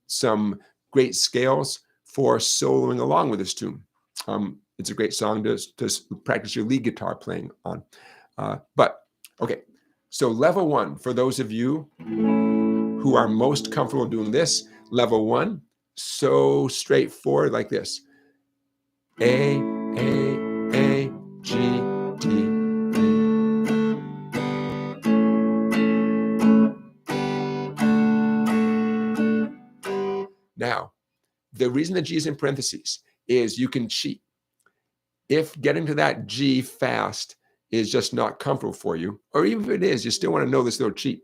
some great scales for soloing along with this tune. It's a great song to practice your lead guitar playing on. But, okay, so level 1, for those of you who are most comfortable doing this, level 1, so straightforward like this. A, G, D, D. Now, the reason the G is in parentheses is you can cheat. If getting to that G fast is just not comfortable for you, or even if it is, you still want to know this little cheat.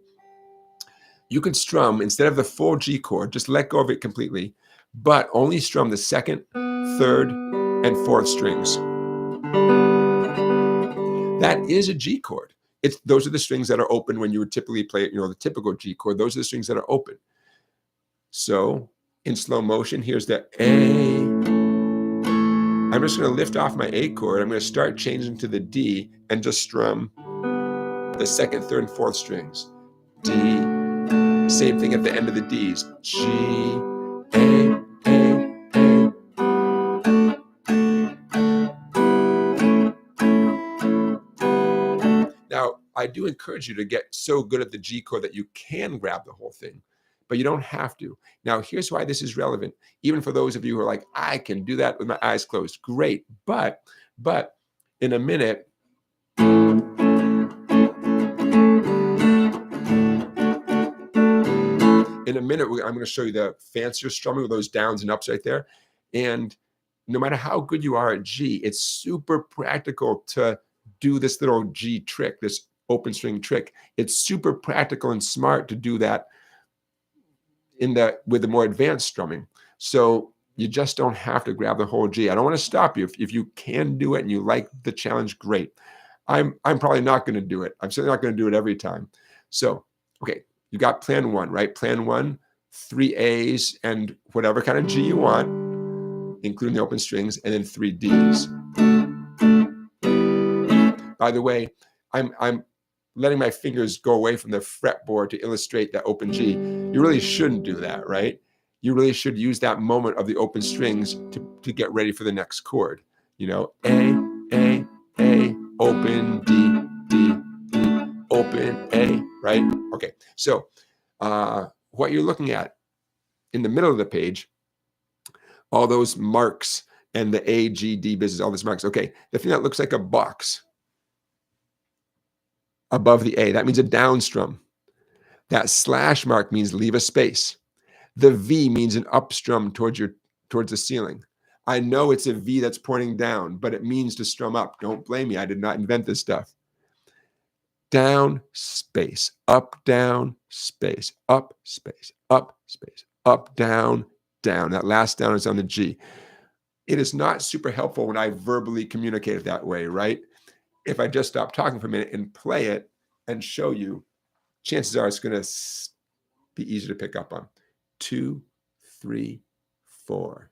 You could strum, instead of the full G chord, just let go of it completely, but only strum the 2nd, 3rd, and 4th strings. That is a G chord. Those are the strings that are open when you would typically play it, the typical G chord. Those are the strings that are open. So in slow motion, here's the A. I'm just going to lift off my A chord. I'm going to start changing to the D and just strum the second, third, and fourth strings. D. Same thing at the end of the Ds. G, A, A, A. Now, I do encourage you to get so good at the G chord that you can grab the whole thing, but you don't have to. Now, here's why this is relevant. Even for those of you who are like, I can do that with my eyes closed. Great. But in a minute, I'm going to show you the fancier strumming with those downs and ups right there. And no matter how good you are at G, it's super practical to do this little G trick, this open string trick. It's super practical and smart to do that with the more advanced strumming. So you just don't have to grab the whole G. I don't want to stop you. If you can do it and you like the challenge, great. I'm probably not going to do it. I'm certainly not going to do it every time. So, okay, you got plan one, right? Plan one, 3 A's and whatever kind of G you want, including the open strings, and then 3 D's. By the way, I'm letting my fingers go away from the fretboard to illustrate that open G. You really shouldn't do that, right? You really should use that moment of the open strings to get ready for the next chord. A, open, D, D, D, open, A, right? Okay, so what you're looking at in the middle of the page, all those marks and the A, G, D business, all those marks. Okay, the thing that looks like a box above the A, that means a down strum. That slash mark means leave a space. The V means an up strum towards the ceiling. I know it's a V that's pointing down, but it means to strum up. Don't blame me. I did not invent this stuff. Down, space, up, down, space, up, space, up, space, up, down, down. That last down is on the G. It is not super helpful when I verbally communicate it that way, right? If I just stop talking for a minute and play it and show you, chances are it's going to be easier to pick up on. 2, 3, 4.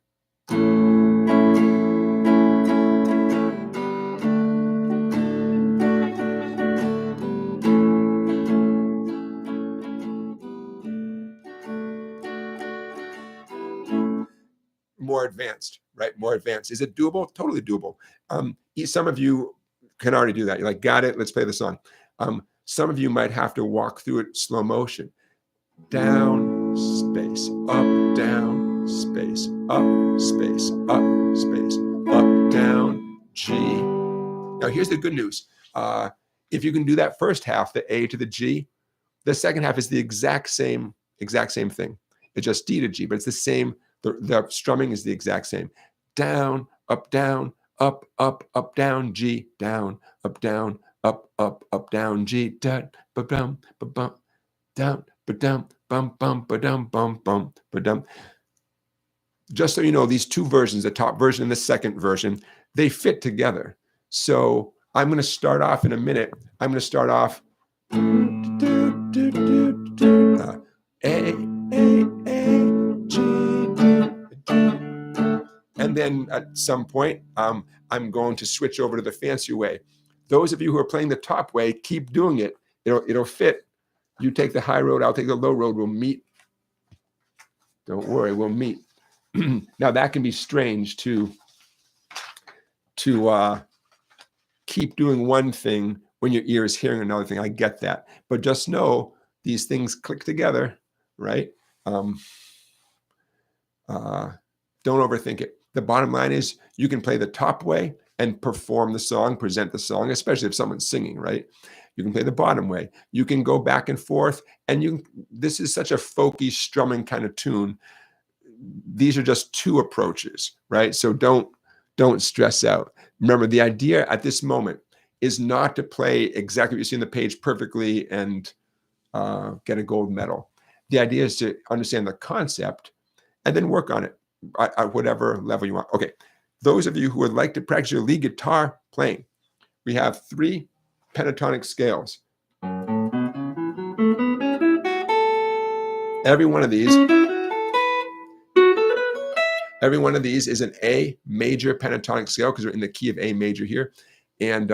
More advanced, right? More advanced. Is it doable? Totally doable. Some of you can already do that. You're like, got it, let's play the song. Some of you might have to walk through it slow motion. Down, space, up, down, space, up, space, up, space, up, down, G. Now here's the good news. If you can do that first half, the A to the G, the second half is the exact same thing. It's just D to G, but it's the same. The strumming is the exact same. Down, up, down, up, down, G, down, up, down, G, down, ba-dum, ba-bum, down, ba-dum, bum, bum, ba-dum, bum, bum, ba-dum. Just so you know, these two versions, the top version and the second version, they fit together. So I'm going to start off in a minute. I'm going to start off A, G, and then at some point, I'm going to switch over to the fancier way. Those of you who are playing the top way, keep doing it. It'll fit. You take the high road, I'll take the low road. We'll meet. Don't worry, we'll meet. Now that can be strange to keep doing one thing when your ear is hearing another thing. I get that, but just know these things click together, right? Don't overthink it. The bottom line is you can play the top way and perform the song, present the song, especially if someone's singing, right? You can play the bottom way. You can go back and forth, and this is such a folky strumming kind of tune. These are just two approaches, right? So don't stress out. Remember, the idea at this moment is not to play exactly what you see on the page perfectly and get a gold medal. The idea is to understand the concept and then work on it at whatever level you want. Okay, those of you who would like to practice your lead guitar playing, we have 3 pentatonic scales. Every one of these is an A major pentatonic scale because we're in the key of A major here. And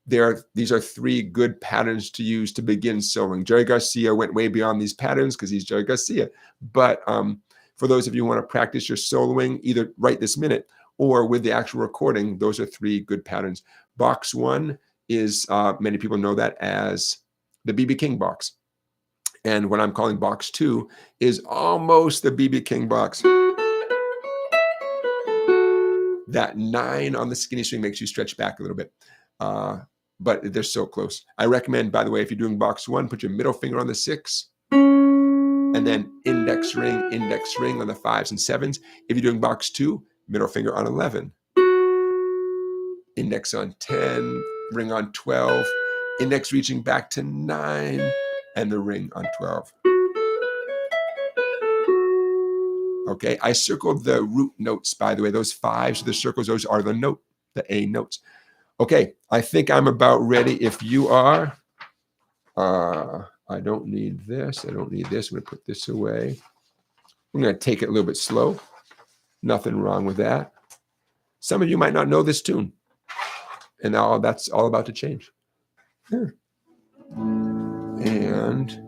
these are three good patterns to use to begin soloing. Jerry Garcia went way beyond these patterns because he's Jerry Garcia. But for those of you who want to practice your soloing, either right this minute or with the actual recording, those are three good patterns. Box 1 is, many people know that as the B.B. King box. And what I'm calling box 2 is almost the B.B. King box. That 9 on the skinny string makes you stretch back a little bit. But they're so close. I recommend, by the way, if you're doing box 1, put your middle finger on the 6, and then index ring on the 5s and 7s. If you're doing box 2, middle finger on 11, index on 10, ring on 12, index reaching back to 9, and the ring on 12. Okay, I circled the root notes, by the way. Those 5s, the circles, those are the A notes. Okay, I think I'm about ready. If you are, I don't need this. I don't need this. I'm going to put this away. I'm going to take it a little bit slow. Nothing wrong with that. Some of you might not know this tune. And now that's all about to change. Here. And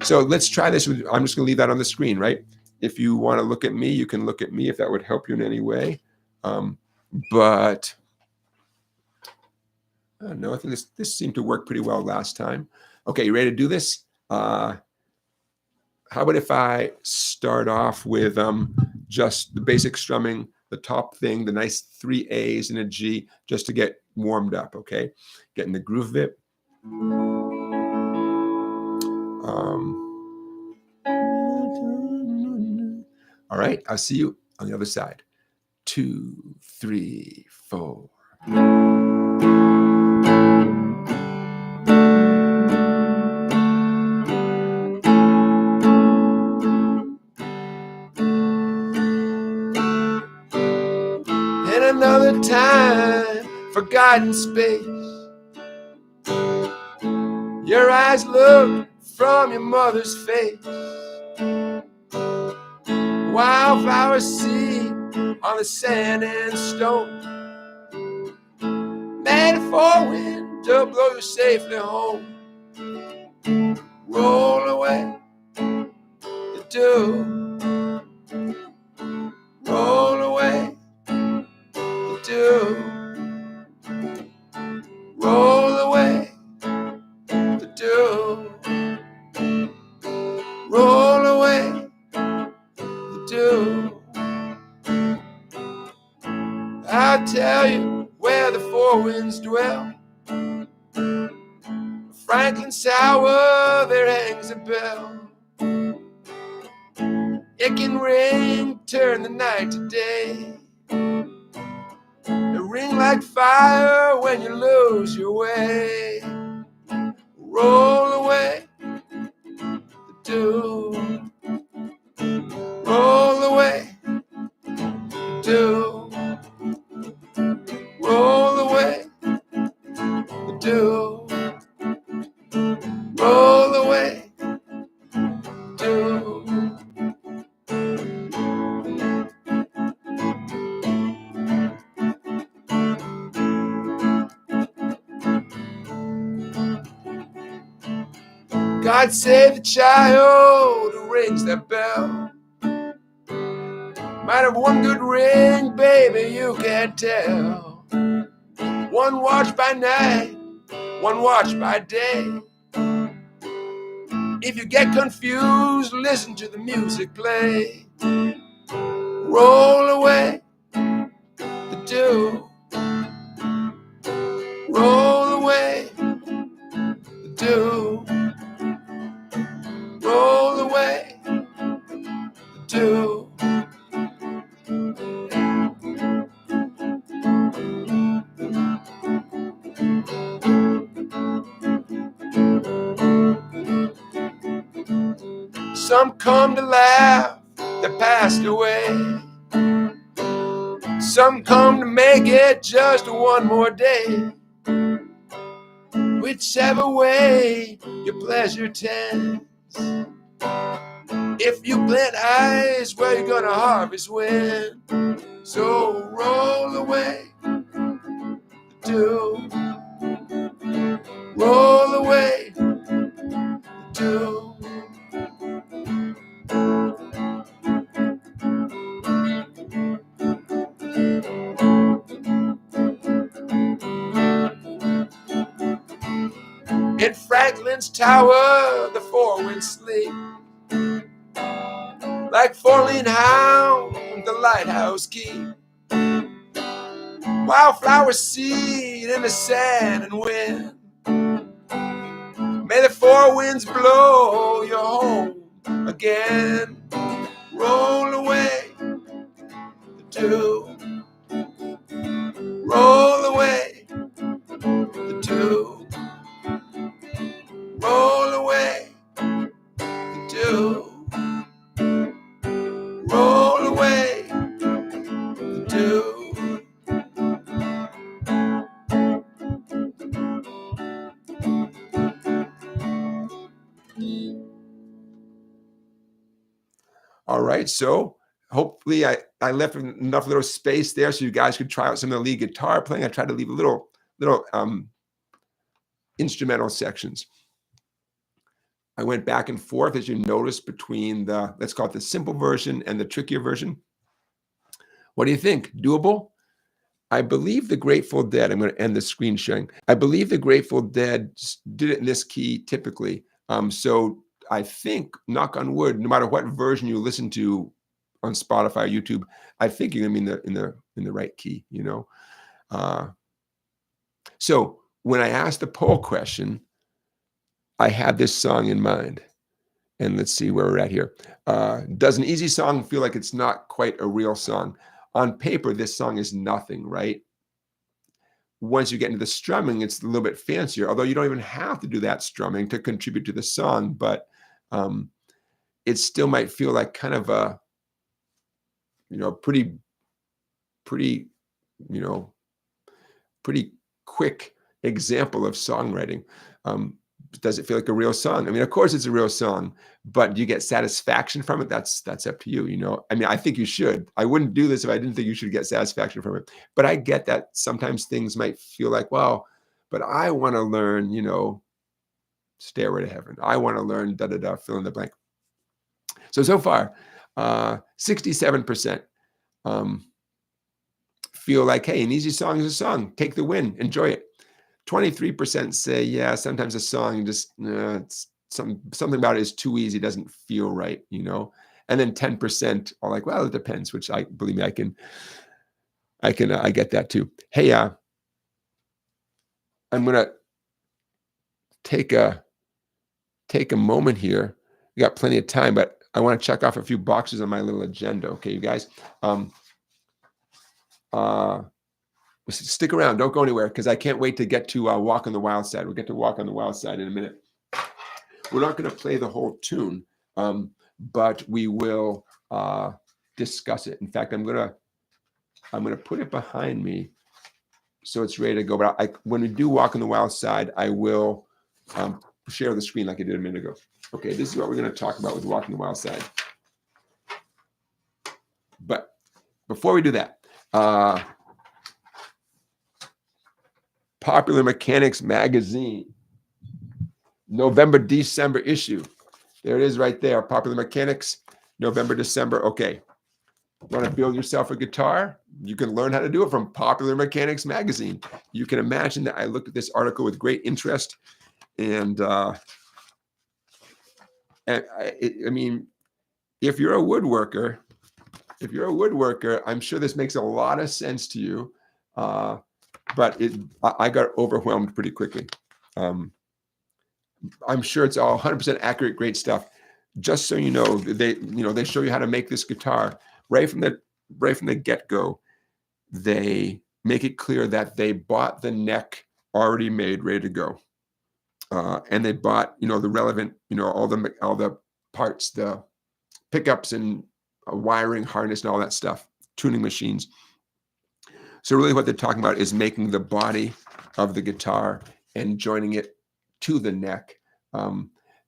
so let's try this. I'm just going to leave that on the screen, right? If you want to look at me, you can look at me if that would help you in any way. But no, I think this seemed to work pretty well last time. Okay, you ready to do this? How about if I start off with just the basic strumming, the top thing, the nice 3 A's and a G, just to get warmed up, okay? Get in the groove of it. All right, I'll see you on the other side. 2, 3, 4. And another time, forgotten space. Your eyes look from your mother's face. Wildflowers seed on the sand and stone, made for wind to blow you safely home. Roll away the dew, roll away the dew, roll away the dew, roll away the dew. I'll tell you where the four winds dwell. Franklin's Tower, there hangs a bell. It can ring, turn the night to day. It ring like fire when you lose your way. Roll away the dew, roll away the dew, roll away the dew, roll away the dew. God save the child who rings that bell. Might have one good ring, baby, you can't tell. One watch by night, one watch by day. If you get confused, listen to the music play. Roll away the dew, roll away the dew, roll away the dew. Some come to laugh that passed away. Some come to make it just one more day. whichever way your pleasure tends. If you plant eyes, where you gonna harvest when? So roll away the dew, roll away the dew. In Franklin's tower, the four winds sleep, like four-lean hound, the lighthouse keep. Wildflower seed in the sand and wind. May the four winds blow you home again. Roll away the dew, roll away the dew, roll away the dew, roll away the dew. All right, so hopefully I left enough little space there so you guys could try out some of the lead guitar playing. I tried to leave a little instrumental sections. I went back and forth, as you notice, between the, let's call it the simple version and the trickier version. What do you think? Doable? I believe the Grateful Dead, I'm going to end the screen sharing. I believe the Grateful Dead did it in this key typically. So I think, knock on wood, no matter what version you listen to on Spotify or YouTube, I think you're going to be in the right key, you know. So when I asked the poll question, I had this song in mind. And let's see where we're at here. Does an easy song feel like it's not quite a real song? On paper, this song is nothing, right? Once you get into the strumming, it's a little bit fancier, although you don't even have to do that strumming to contribute to the song, but it still might feel like kind of a, you know, pretty, you know, pretty quick example of songwriting. Does it feel like a real song? I mean, of course it's a real song, but do you get satisfaction from it? That's up to you, you know? I mean, I think you should. I wouldn't do this if I didn't think you should get satisfaction from it. But I get that sometimes things might feel like, well, but I want to learn, you know, Stairway to Heaven. I want to learn da-da-da, fill in the blank. So far, 67% feel like, hey, an easy song is a song. Take the win. Enjoy it. 23% say, yeah, sometimes a song just, it's something about it is too easy, doesn't feel right, you know? And then 10% are like, well, it depends, which believe me, I get that too. Hey, I'm going to take a moment here. We got plenty of time, but I want to check off a few boxes on my little agenda. Okay, you guys, stick around. Don't go anywhere because I can't wait to get to Walk on the Wild Side. We'll get to Walk on the Wild Side in a minute. We're not going to play the whole tune, but we will discuss it. In fact, I'm going to put it behind me so it's ready to go. But when we do Walk on the Wild Side, I will share the screen like I did a minute ago. Okay, this is what we're going to talk about with Walk on the Wild Side. But before we do that, Popular Mechanics Magazine, November, December issue. There it is right there. Popular Mechanics, November, December. Okay. Want to build yourself a guitar? You can learn how to do it from Popular Mechanics Magazine. You can imagine that I looked at this article with great interest. And I mean, if you're a woodworker, I'm sure this makes a lot of sense to you. But I got overwhelmed pretty quickly. I'm sure it's all 100% accurate, great stuff. Just so you know, they show you how to make this guitar right from the get-go. They make it clear that they bought the neck already made, ready to go, and they bought the relevant all the parts, the pickups and wiring harness and all that stuff, tuning machines. So really what they're talking about is making the body of the guitar and joining it to the neck.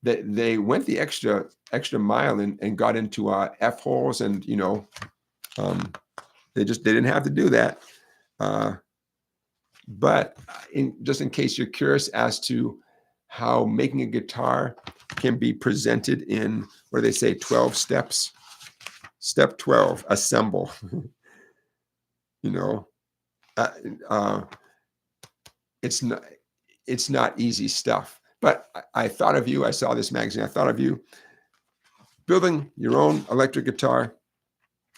They went the extra mile and got into F holes, and they didn't have to do that. But just in case you're curious as to how making a guitar can be presented in, what do they say, 12 steps? Step 12, assemble. It's not easy stuff. But I thought of you. I saw this magazine. I thought of you building your own electric guitar,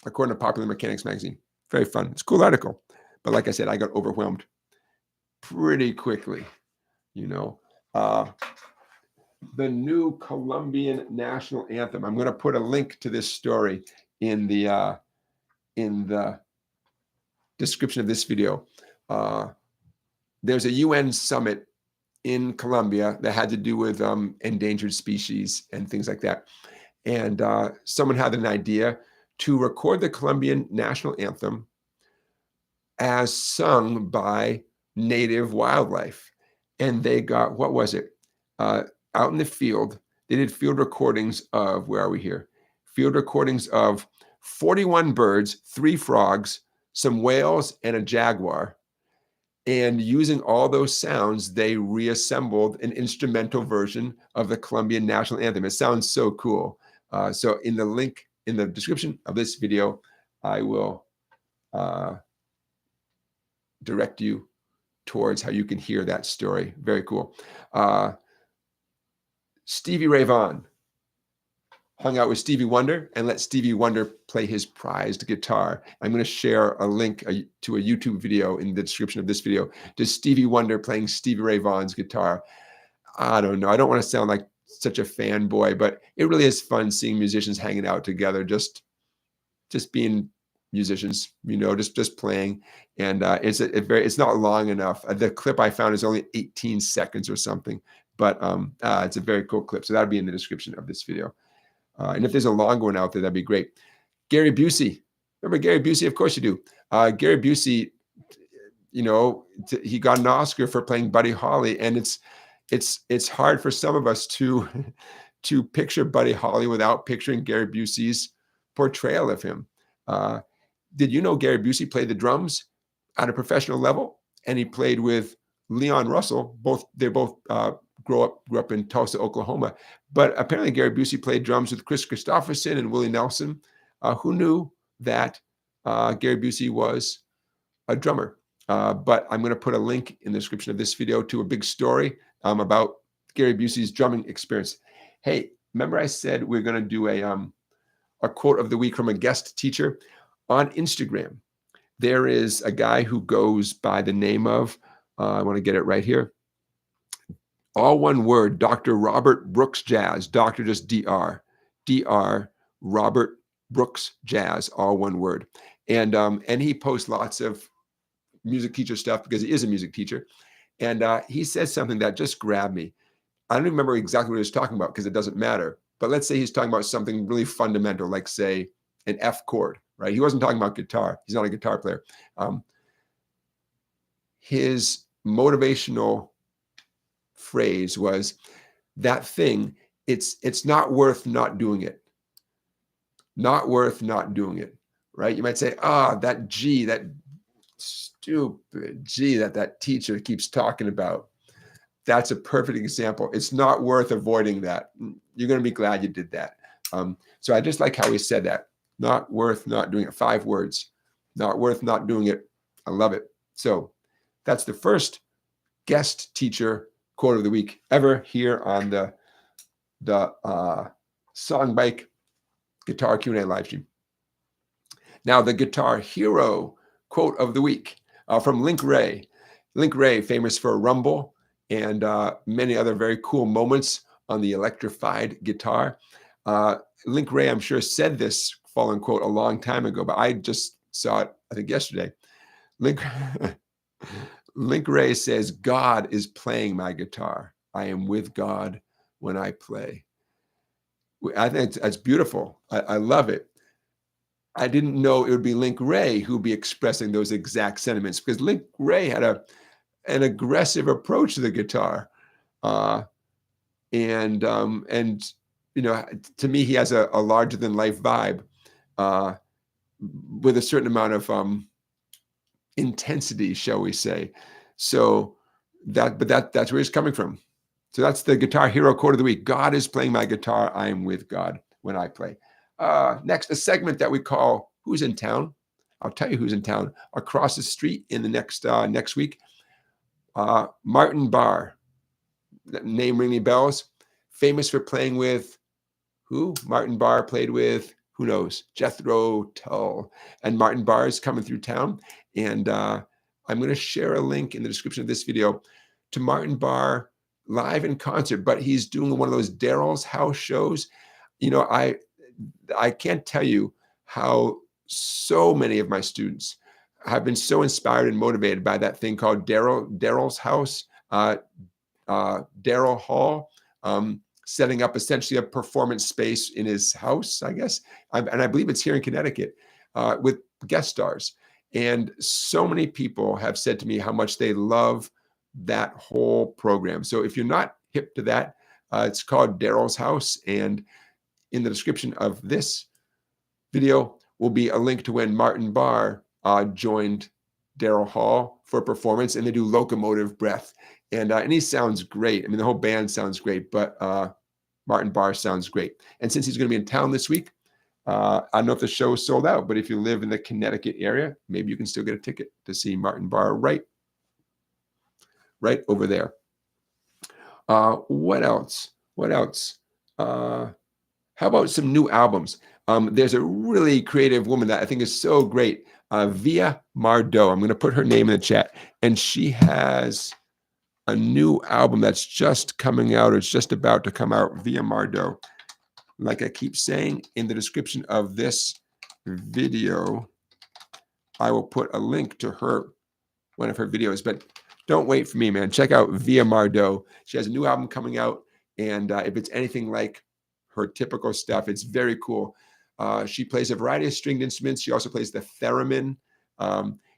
according to Popular Mechanics magazine. Very fun. It's a cool article. But like I said, I got overwhelmed pretty quickly. The new Colombian National Anthem. I'm going to put a link to this story in the description of this video. There's a UN summit in Colombia that had to do with endangered species and things like that. And someone had an idea to record the Colombian National Anthem as sung by native wildlife. And they got, what was it? Out in the field, they did field recordings of, where are we here? Field recordings of 41 birds, 3 frogs, some whales, and a jaguar. And using all those sounds, they reassembled an instrumental version of the Colombian National Anthem. It sounds so cool. So in the link in the description of this video, I will direct you towards how you can hear that story. Very cool. Stevie Ray Vaughan hung out with Stevie Wonder and let Stevie Wonder play his prized guitar. I'm going to share a link to a YouTube video in the description of this video to Stevie Wonder playing Stevie Ray Vaughan's guitar. I don't know. I don't want to sound like such a fanboy, but it really is fun seeing musicians hanging out together, just being musicians, just playing. And it's not long enough. The clip I found is only 18 seconds or something, but it's a very cool clip. So that'll be in the description of this video. And if there's a longer one out there, that'd be great. Gary Busey. Remember Gary Busey? Of course you do. Gary Busey, he got an Oscar for playing Buddy Holly. And it's hard for some of us to picture Buddy Holly without picturing Gary Busey's portrayal of him. Did you know Gary Busey played the drums at a professional level? And he played with Leon Russell. They both grew up in Tulsa, Oklahoma. But apparently Gary Busey played drums with Kris Kristofferson and Willie Nelson. Who knew that Gary Busey was a drummer? But I'm going to put a link in the description of this video to a big story about Gary Busey's drumming experience. Hey, remember I said we're going to do a quote of the week from a guest teacher on Instagram. There is a guy who goes by the name of, I want to get it right here, all one word, Dr. Robert Brooks Jazz. Doctor just DR. DR, Robert Brooks Jazz, all one word. And he posts lots of music teacher stuff because he is a music teacher. And he said something that just grabbed me. I don't even remember exactly what he was talking about because it doesn't matter. But let's say he's talking about something really fundamental, like say an F chord, right? He wasn't talking about guitar. He's not a guitar player. His motivational phrase was, that thing, it's not worth not doing it. Not worth not doing it, right? You might say, that G, that stupid G that teacher keeps talking about. That's a perfect example. It's not worth avoiding that. You're going to be glad you did that. So I just like how he said that. Not worth not doing it. 5 words. Not worth not doing it. I love it. So that's the first guest teacher quote of the week ever here on the SongBike Guitar Q&A live stream. Now the guitar hero quote of the week from Link Wray. Link Wray, famous for Rumble and many other very cool moments on the electrified guitar. Link Wray, I'm sure, said this following quote a long time ago, but I just saw it, I think, yesterday. Link Wray says, God is playing my guitar. I am with God when I play. I think that's beautiful. I love it. I didn't know it would be Link Wray who would be expressing those exact sentiments, because Link Wray had an aggressive approach to the guitar. And you know, to me, he has a larger than life vibe with a certain amount of intensity, shall we say. So that's where he's coming from. So that's the Guitar Hero quote of the week. God is playing my guitar. I am with God when I play. Next, a segment that we call Who's in Town? I'll tell you who's in town. Across the street in the next week, Martin Barre. That name ringing bells. Famous for playing with who? Martin Barre played with, who knows? Jethro, Tull. And Martin Barre is coming through town. And I'm going to share a link in the description of this video to Martin Barre live in concert, but he's doing one of those Daryl's house shows. You know, I can't tell you how so many of my students have been so inspired and motivated by that thing called Daryl's house, Daryl Hall, setting up essentially a performance space in his house, I guess. And I believe it's here in Connecticut with guest stars. And so many people have said to me how much they love that whole program. So if you're not hip to that, it's called Daryl's House. And in the description of this video will be a link to when Martin Barre joined Daryl Hall for a performance, and they do Locomotive Breath. And he sounds great. I mean, the whole band sounds great, but Martin Barre sounds great. And since he's going to be in town this week, I don't know if the show is sold out, but if you live in the Connecticut area, maybe you can still get a ticket to see Martin Barre right over there. What else? How about some new albums? There's a really creative woman that I think is so great, Via Mardot. I'm going to put her name in the chat. And she has a new album that's just coming out. It's just about to come out, Via Mardot. Like I keep saying, in the description of this video, I will put a link to one of her videos. But don't wait for me, man. Check out Via Mardot. She has a new album coming out. And if it's anything like her typical stuff, it's very cool. She plays a variety of stringed instruments. She also plays the theremin.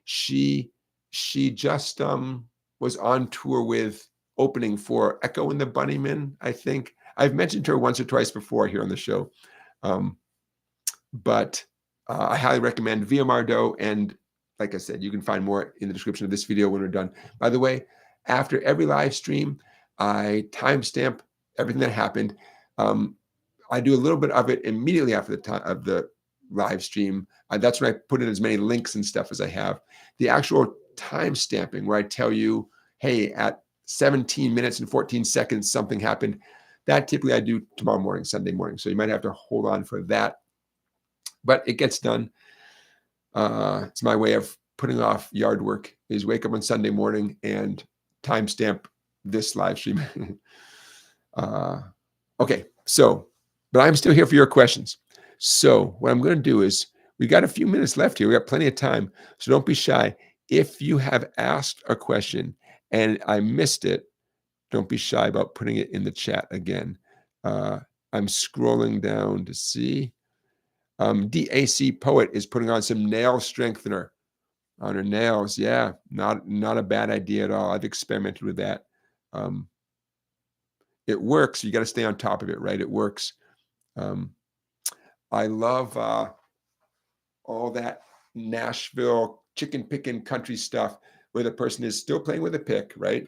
She just was on tour with opening for Echo and the Bunnymen, I think. I've mentioned her once or twice before here on the show. But I highly recommend Via Mardot. And like I said, you can find more in the description of this video when we're done. By the way, after every live stream, I timestamp everything that happened. I do a little bit of it immediately after the time of the live stream. That's when I put in as many links and stuff as I have. The actual time stamping where I tell you, hey, at 17 minutes and 14 seconds, something happened. That typically I do tomorrow morning, Sunday morning. So you might have to hold on for that. But it gets done. It's my way of putting off yard work, is wake up on Sunday morning and timestamp this live stream. Okay, but I'm still here for your questions. So what I'm going to do is, we got a few minutes left here. We got plenty of time. So don't be shy. If you have asked a question and I missed it, don't be shy about putting it in the chat again. I'm scrolling down to see. DAC Poet is putting on some nail strengthener on her nails. Yeah, not a bad idea at all. I've experimented with that. It works. You got to stay on top of it, right? It works. I love all that Nashville chicken picking country stuff where the person is still playing with a pick, right?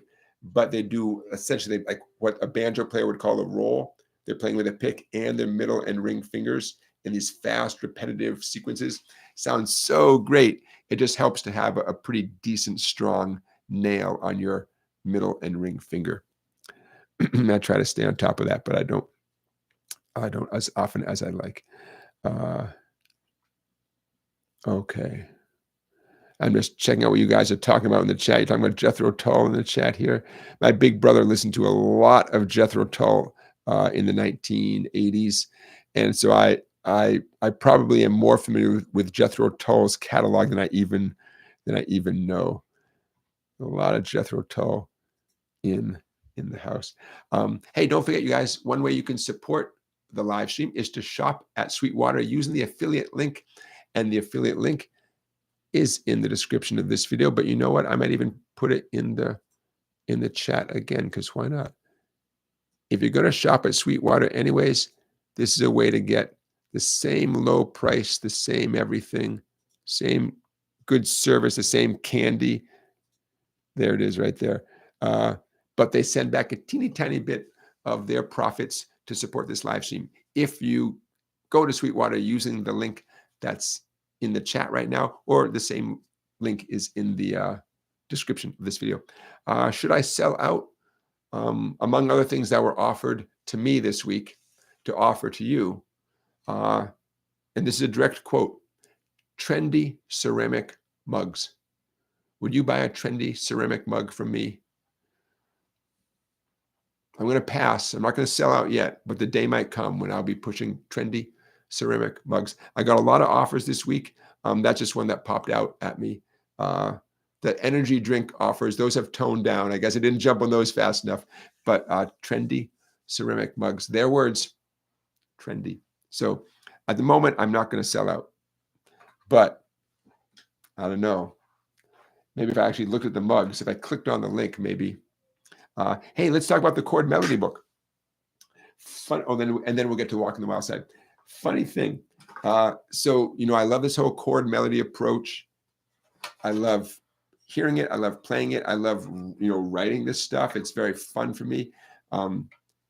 But they do essentially like what a banjo player would call a roll. They're playing with a pick and their middle and ring fingers in these fast, repetitive sequences. Sounds so great. It just helps to have a pretty decent, strong nail on your middle and ring finger. I try to stay on top of that, but I don't as often as I'd like. Okay. I'm just checking out what you guys are talking about in the chat. You're talking about Jethro Tull in the chat here. My big brother listened to a lot of Jethro Tull in the 1980s. And so I probably am more familiar with Jethro Tull's catalog than I even know. A lot of Jethro Tull in the house. Hey, don't forget, you guys, one way you can support the live stream is to shop at Sweetwater using the affiliate link. And the affiliate link is in the description of this video. But you know what? I might even put it in the in the chat again, because why not? If you're going to shop at Sweetwater anyways, this is a way to get the same low price, the same everything, same good service, the same candy. There it is right there. But they send back a teeny tiny bit of their profits to support this live stream. If you go to Sweetwater using the link that's in the chat right now, or the same link is in the description of this video. Should I sell out? Among other things that were offered to me this week to offer to you, and this is a direct quote, trendy ceramic mugs. Would you buy a trendy ceramic mug from me? I'm going to pass. I'm not going to sell out yet, but the day might come when I'll be pushing trendy ceramic mugs. I got a lot of offers this week. That's just one that popped out at me. The energy drink offers, those have toned down. I guess I didn't jump on those fast enough, but trendy ceramic mugs, their words, trendy. So at the moment, I'm not going to sell out, but I don't know. Maybe if I actually looked at the mugs, if I clicked on the link, maybe. Hey, let's talk about the Chord-Melody book. Fun. Oh, and then we'll get to Walking the Wild Side. Funny thing. So, I love this whole chord-melody approach. I love hearing it. I love playing it. I love, writing this stuff. It's very fun for me. It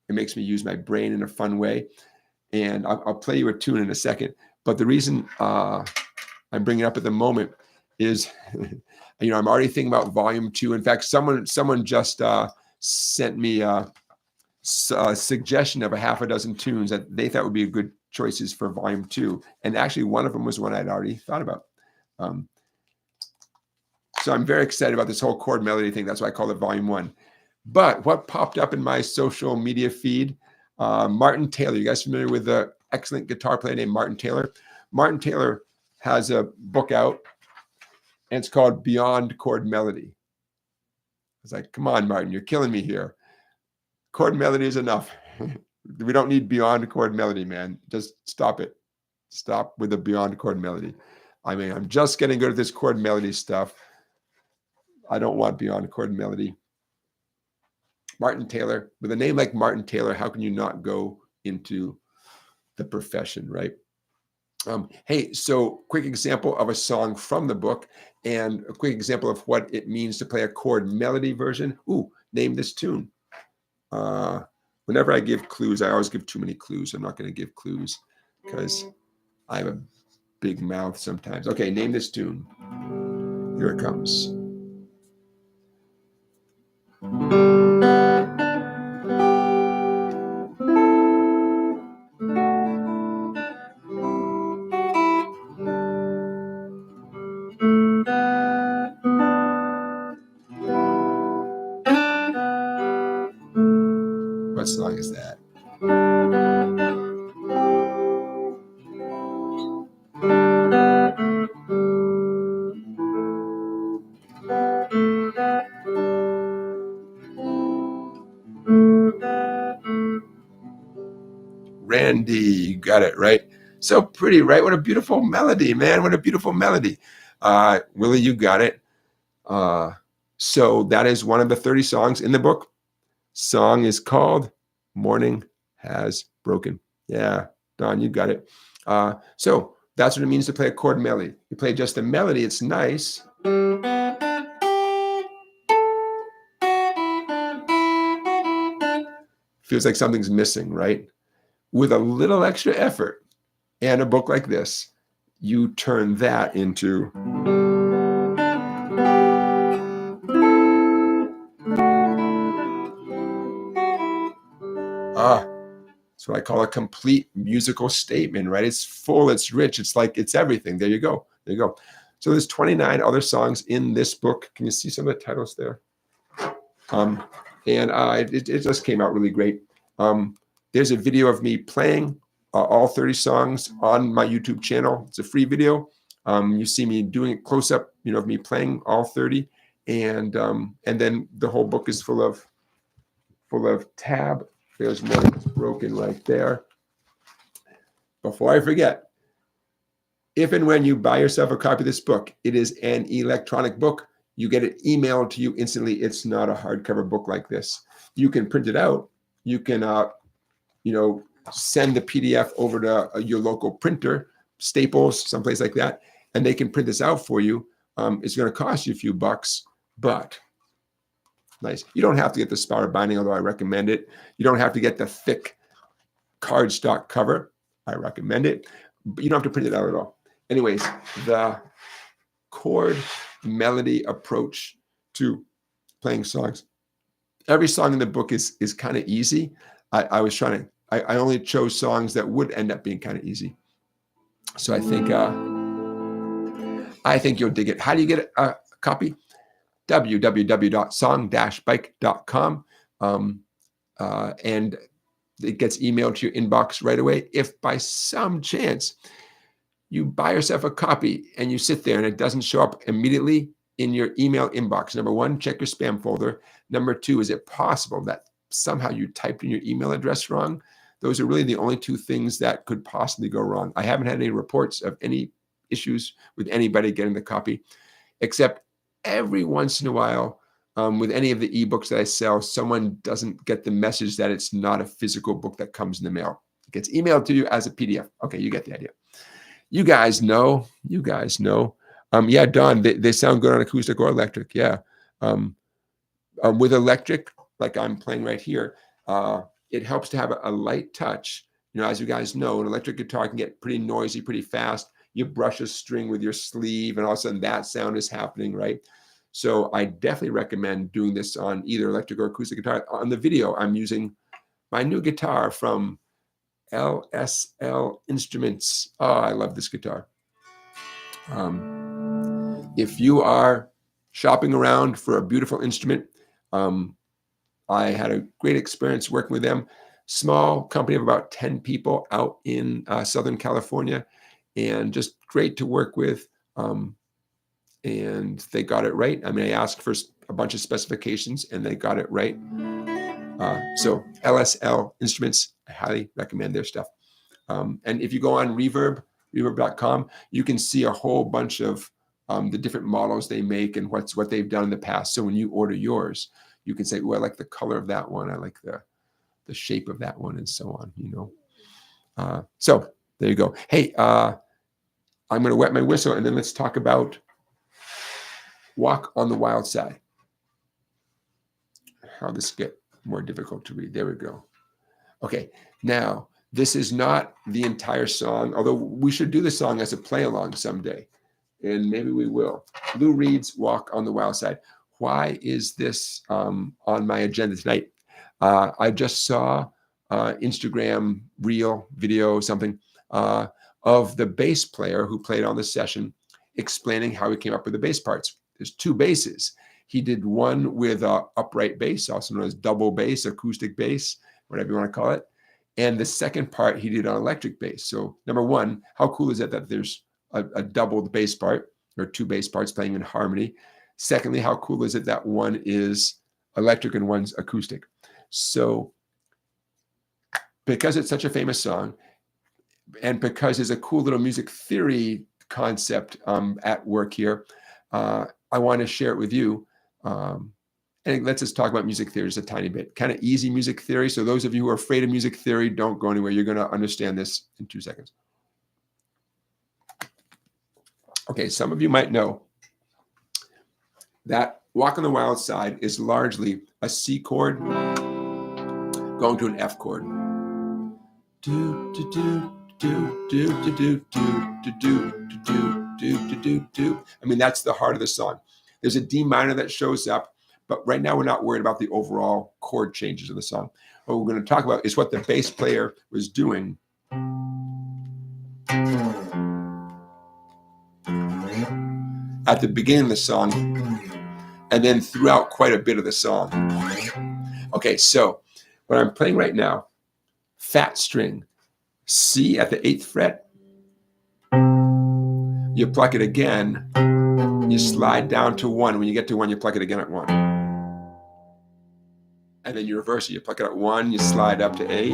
makes me use my brain in a fun way. And I'll play you a tune in a second. But the reason I'm bringing it up at the moment is, I'm already thinking about Volume 2. In fact, someone just sent me a suggestion of a half a dozen tunes that they thought would be good choices for Volume 2. And actually, one of them was one I'd already thought about. So I'm very excited about this whole chord melody thing. That's why I call it Volume 1. But what popped up in my social media feed, Martin Taylor. You guys familiar with the excellent guitar player named Martin Taylor? Martin Taylor has a book out, and it's called Beyond Chord Melody. I was like, come on, Martin, you're killing me here. Chord melody is enough. We don't need beyond chord melody, man. Just stop it. Stop with the beyond chord melody. I mean, I'm just getting good at this chord melody stuff. I don't want beyond chord melody. Martin Taylor, with a name like Martin Taylor, how can you not go into the profession, right? Hey, so quick example of a song from the book and a quick example of what it means to play a chord melody version. Ooh, name this tune. Whenever I give clues, I always give too many clues. I'm not going to give clues because I have a big mouth sometimes. Okay, name this tune. Here it comes. What song is that? Randy, you got it right. So pretty, right? What a beautiful melody, man. What a beautiful melody. Willie, you got it. So that is one of the 30 songs in the book. Song is called Morning Has Broken. Yeah, Don, you got it. So that's what it means to play a chord melody. You play just a melody, it's nice. Feels like something's missing, right? With a little extra effort and a book like this, you turn that into that's what I call a complete musical statement, right? It's full, it's rich, it's like it's everything. There you go. There you go. So there's 29 other songs in this book. Can you see some of the titles there? It just came out really great. There's a video of me playing all 30 songs on my YouTube channel. It's a free video. You see me doing it close up, of me playing all 30, and then the whole book is full of tab. There's one that's broken right there. Before I forget, if and when you buy yourself a copy of this book, it is an electronic book. You get it emailed to you instantly. It's not a hardcover book like this. You can print it out. You can, send the PDF over to your local printer, Staples, someplace like that, and they can print this out for you. It's going to cost you a few bucks, but nice. You don't have to get the spiral binding, although I recommend it. You don't have to get the thick cardstock cover. I recommend it, but you don't have to print it out at all. Anyways, the chord melody approach to playing songs. Every song in the book is kind of easy. I only chose songs that would end up being kind of easy. So I think you'll dig it. How do you get a copy? www.song-bike.com. And it gets emailed to your inbox right away. If by some chance you buy yourself a copy and you sit there and it doesn't show up immediately in your email inbox, number one, check your spam folder. Number two, is it possible that somehow you typed in your email address wrong? Those are really the only two things that could possibly go wrong. I haven't had any reports of any issues with anybody getting the copy, except every once in a while, with any of the ebooks that I sell, someone doesn't get the message that it's not a physical book that comes in the mail. It gets emailed to you as a PDF. Okay, you get the idea. You guys know. Yeah, Don, they sound good on acoustic or electric. Yeah. With electric, like I'm playing right here, it helps to have a light touch. As you guys know, an electric guitar can get pretty noisy pretty fast. You brush a string with your sleeve and all of a sudden that sound is happening, right? So I definitely recommend doing this on either electric or acoustic guitar. On the video, I'm using my new guitar from LSL Instruments. Oh, I love this guitar. If you are shopping around for a beautiful instrument, I had a great experience working with them. Small company of about 10 people out in Southern California, and just great to work with. And they got it right. I mean, I asked for a bunch of specifications and they got it right. So LSL Instruments, I highly recommend their stuff. And if you go on reverb.com, you can see a whole bunch of the different models they make and what they've done in the past. So when you order yours, you can say, "Oh, I like the color of that one. I like the shape of that one," and so on. So there you go. Hey, I'm going to wet my whistle, and then let's talk about Walk on the Wild Side. How this get more difficult to read. There we go. Okay, now this is not the entire song, although we should do the song as a play along someday, and maybe we will. Lou Reed's Walk on the Wild Side. Why is this on my agenda tonight? I just saw Instagram reel video, something of the bass player who played on the session explaining how he came up with the bass parts. There's two basses. He did one with upright bass, also known as double bass, acoustic bass, whatever you want to call it. And the second part he did on electric bass. So number one, how cool is it that there's a doubled bass part or two bass parts playing in harmony? Secondly, how cool is it that one is electric and one's acoustic? So because it's such a famous song and because there's a cool little music theory concept at work here, I want to share it with you. And let's just talk about music theory just a tiny bit. Kind of easy music theory. So those of you who are afraid of music theory, don't go anywhere. You're going to understand this in 2 seconds. Okay, some of you might know that Walk on the Wild Side is largely a C chord going to an F chord. Do, do, do, do, do, do, do, do, do, do, do, do, do. I mean, that's the heart of the song. There's a D minor that shows up, but right now we're not worried about the overall chord changes of the song. What we're going to talk about is what the bass player was doing at the beginning of the song and then throughout quite a bit of the song. Okay, so what I'm playing right now, fat string, C at the 8th fret. You pluck it again, you slide down to 1. When you get to 1, you pluck it again at 1. And then you reverse it. You pluck it at 1, you slide up to 8.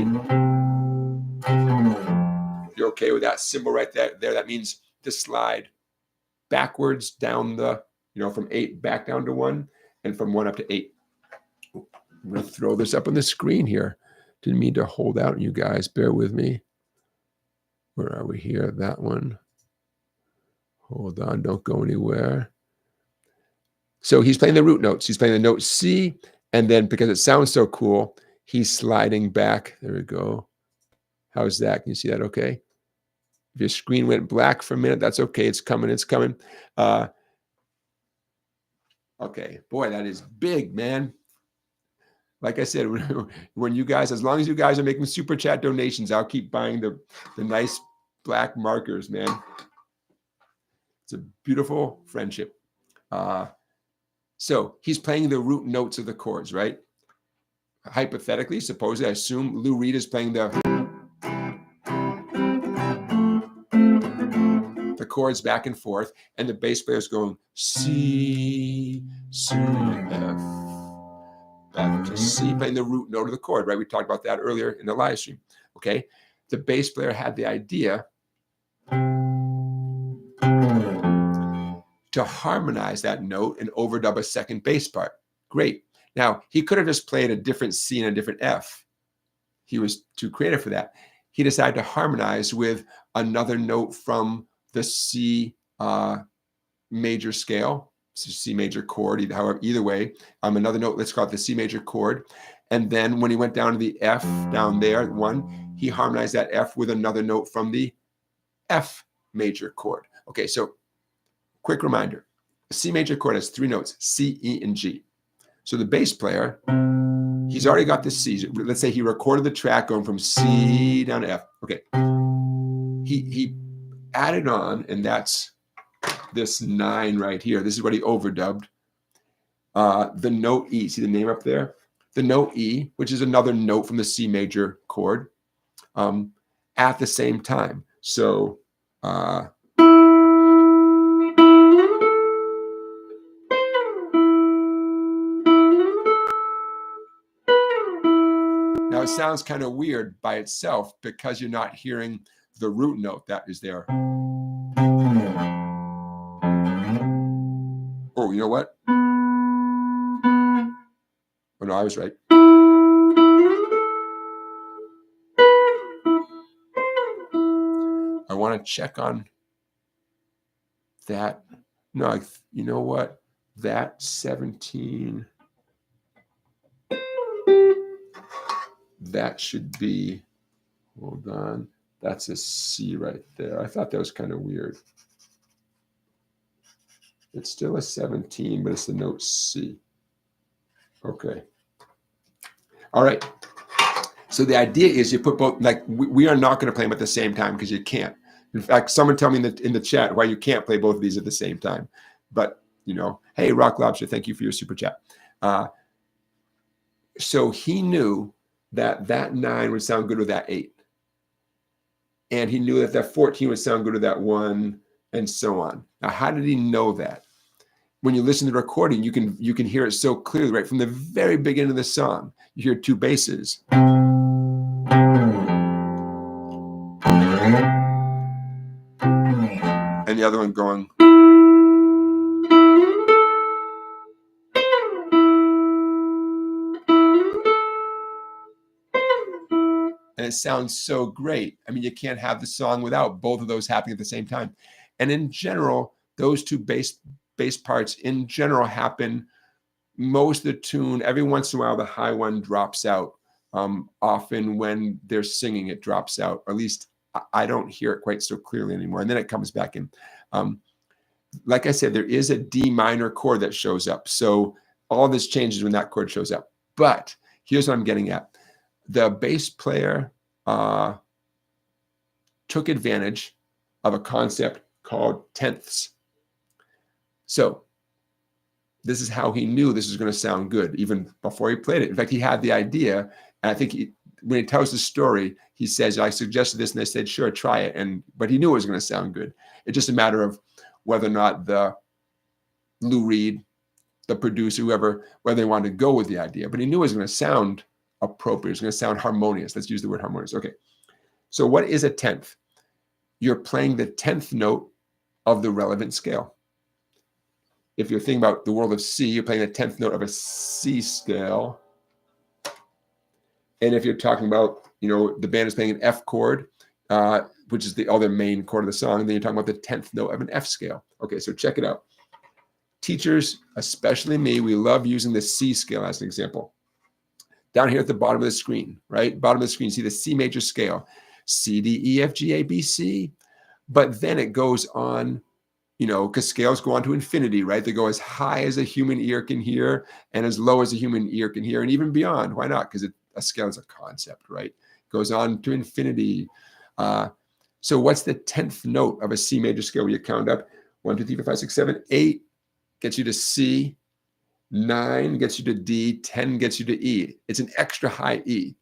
You're okay with that symbol right there? That means to slide backwards down the you know, from 8 back down to 1, and from 1 up to 8. I'm going to throw this up on the screen here. Didn't mean to hold out, you guys. Bear with me. Where are we here? That one. Hold on. Don't go anywhere. So he's playing the root notes. He's playing the note C, and then because it sounds so cool, he's sliding back. There we go. How's that? Can you see that okay? If your screen went black for a minute, that's okay. It's coming. It's coming. Okay. Boy, that is big, man. Like I said, when you guys, as long as you guys are making super chat donations, I'll keep buying the nice black markers, man. It's a beautiful friendship. So he's playing the root notes of the chords, right? Hypothetically, supposedly, I assume Lou Reed is playing the chords back and forth, and the bass player is going C, C, F, back to C, playing the root note of the chord, right? We talked about that earlier in the live stream, okay? The bass player had the idea to harmonize that note and overdub a second bass part. Great. Now, he could have just played a different C and a different F. He was too creative for that. He decided to harmonize with another note from the C major scale, C major chord, however, either way, another note, let's call it the C major chord. And then when he went down to the F down there, 1, he harmonized that F with another note from the F major chord. Okay, so quick reminder, a C major chord has 3 notes, C, E, and G. So the bass player, he's already got the C. Let's say he recorded the track going from C down to F. Okay. He added on, and that's this 9 right here. This is what he overdubbed. The note E, see the name up there? The note E, which is another note from the C major chord, at the same time. So, now it sounds kind of weird by itself because you're not hearing the root note that is there. Oh, you know what? Oh, no, I was right. I want to check on that. No, you know what? That 17, that should be, hold on. That's a C right there. I thought that was kind of weird. It's still a 17, but it's the note C. Okay. All right. So the idea is you put both, like we are not going to play them at the same time because you can't. In fact, someone tell me in the chat why you can't play both of these at the same time. But, you know, hey, Rock Lobster, thank you for your super chat. So he knew that 9 would sound good with that 8. And he knew that 14 would sound good with that 1, and so on. Now, how did he know that? When you listen to the recording, you can hear it so clearly, right from the very beginning of the song. You hear 2 basses. And the other one going. And it sounds so great. I mean, you can't have the song without both of those happening at the same time. And in general, those 2 bass parts in general happen most of the tune. Every once in a while, the high one drops out. Often when they're singing, it drops out. Or at least I don't hear it quite so clearly anymore. And then it comes back in. Like I said, there is a D minor chord that shows up. So all this changes when that chord shows up. But here's what I'm getting at. The bass player took advantage of a concept called tenths. So this is how he knew this was going to sound good, even before he played it. In fact, he had the idea, and I think when he tells the story, he says, I suggested this, and they said, sure, try it. But he knew it was going to sound good. It's just a matter of whether or not the Lou Reed, the producer, whoever, whether they wanted to go with the idea. But he knew it was going to sound appropriate. It's going to sound harmonious. Let's use the word harmonious. Okay. So what is a tenth? You're playing the 10th note of the relevant scale. if you're thinking about the world of C, you're playing the 10th note of a C scale. And if you're talking about, the band is playing an F chord, which is the other main chord of the song, and then you're talking about the 10th note of an F scale. Okay, so check it out. Teachers, especially me, we love using the C scale as an example. Down here at the bottom of the screen, right? Bottom of the screen, see the C major scale. C, D, E, F, G, A, B, C. But then it goes on, because scales go on to infinity, right? They go as high as a human ear can hear and as low as a human ear can hear, and even beyond. Why not? Because a scale is a concept, right? It goes on to infinity. So what's the 10th note of a C major scale where you count up? 1, 2, 3, 4, 5, 6, 7, 8 gets you to C. 9 gets you to D. 10 gets you to E. It's an extra high E.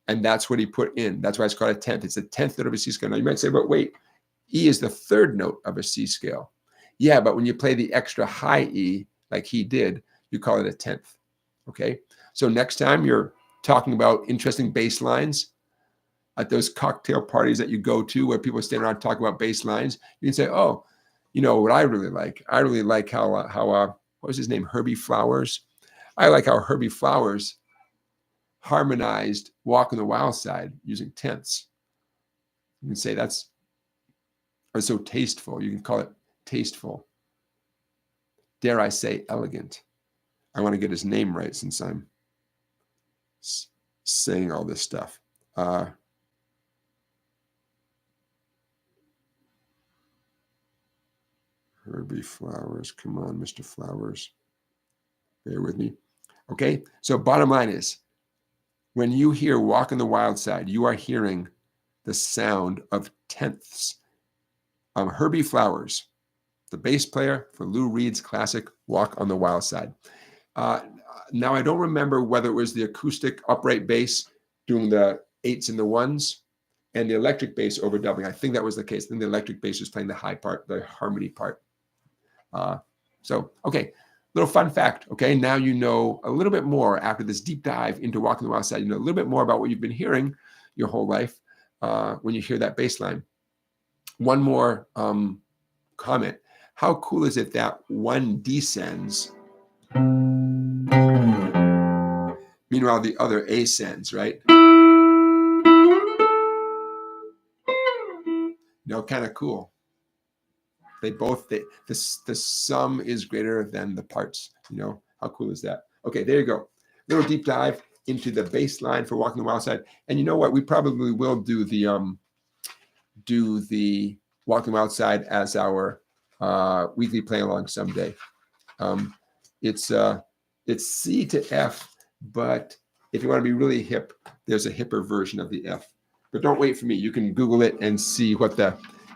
And that's what he put in. That's why it's called a 10th. It's the 10th note of a C scale. Now you might say, but wait, E is the 3rd note of a C scale. Yeah, but when you play the extra high E, like he did, you call it a 10th. Okay? So next time you're talking about interesting bass lines at those cocktail parties that you go to where people stand around talking about bass lines, you can say, oh, what I really like? I really like how what was his name? Herbie Flowers. I like how Herbie Flowers harmonized Walk on the Wild Side using tenths. You can say that's so tasteful. You can call it tasteful. Dare I say elegant. I want to get his name right since I'm saying all this stuff. Herbie Flowers. Come on, Mr. Flowers. Bear with me. Okay, so bottom line is, when you hear Walk on the Wild Side, you are hearing the sound of tenths. Herbie Flowers, the bass player for Lou Reed's classic Walk on the Wild Side. Now, I don't remember whether it was the acoustic upright bass doing the 8s and the 1s and the electric bass overdubbing. I think that was the case. Then the electric bass was playing the high part, the harmony part. Okay, little fun fact. Okay, now you know a little bit more after this deep dive into Walk on the Wild Side. You know a little bit more about what you've been hearing your whole life when you hear that bass line. One more comment. How cool is it that one descends, meanwhile the other ascends, right? Kind of cool. They both, the sum is greater than the parts. How cool is that? Okay, there you go. Little deep dive into the bass line for Walking the Wild Side. And you know what? We probably will do the Walking the Wild Side as our weekly play along someday. It's C to F, but if you want to be really hip, there's a hipper version of the F. But don't wait for me. You can Google it and see what the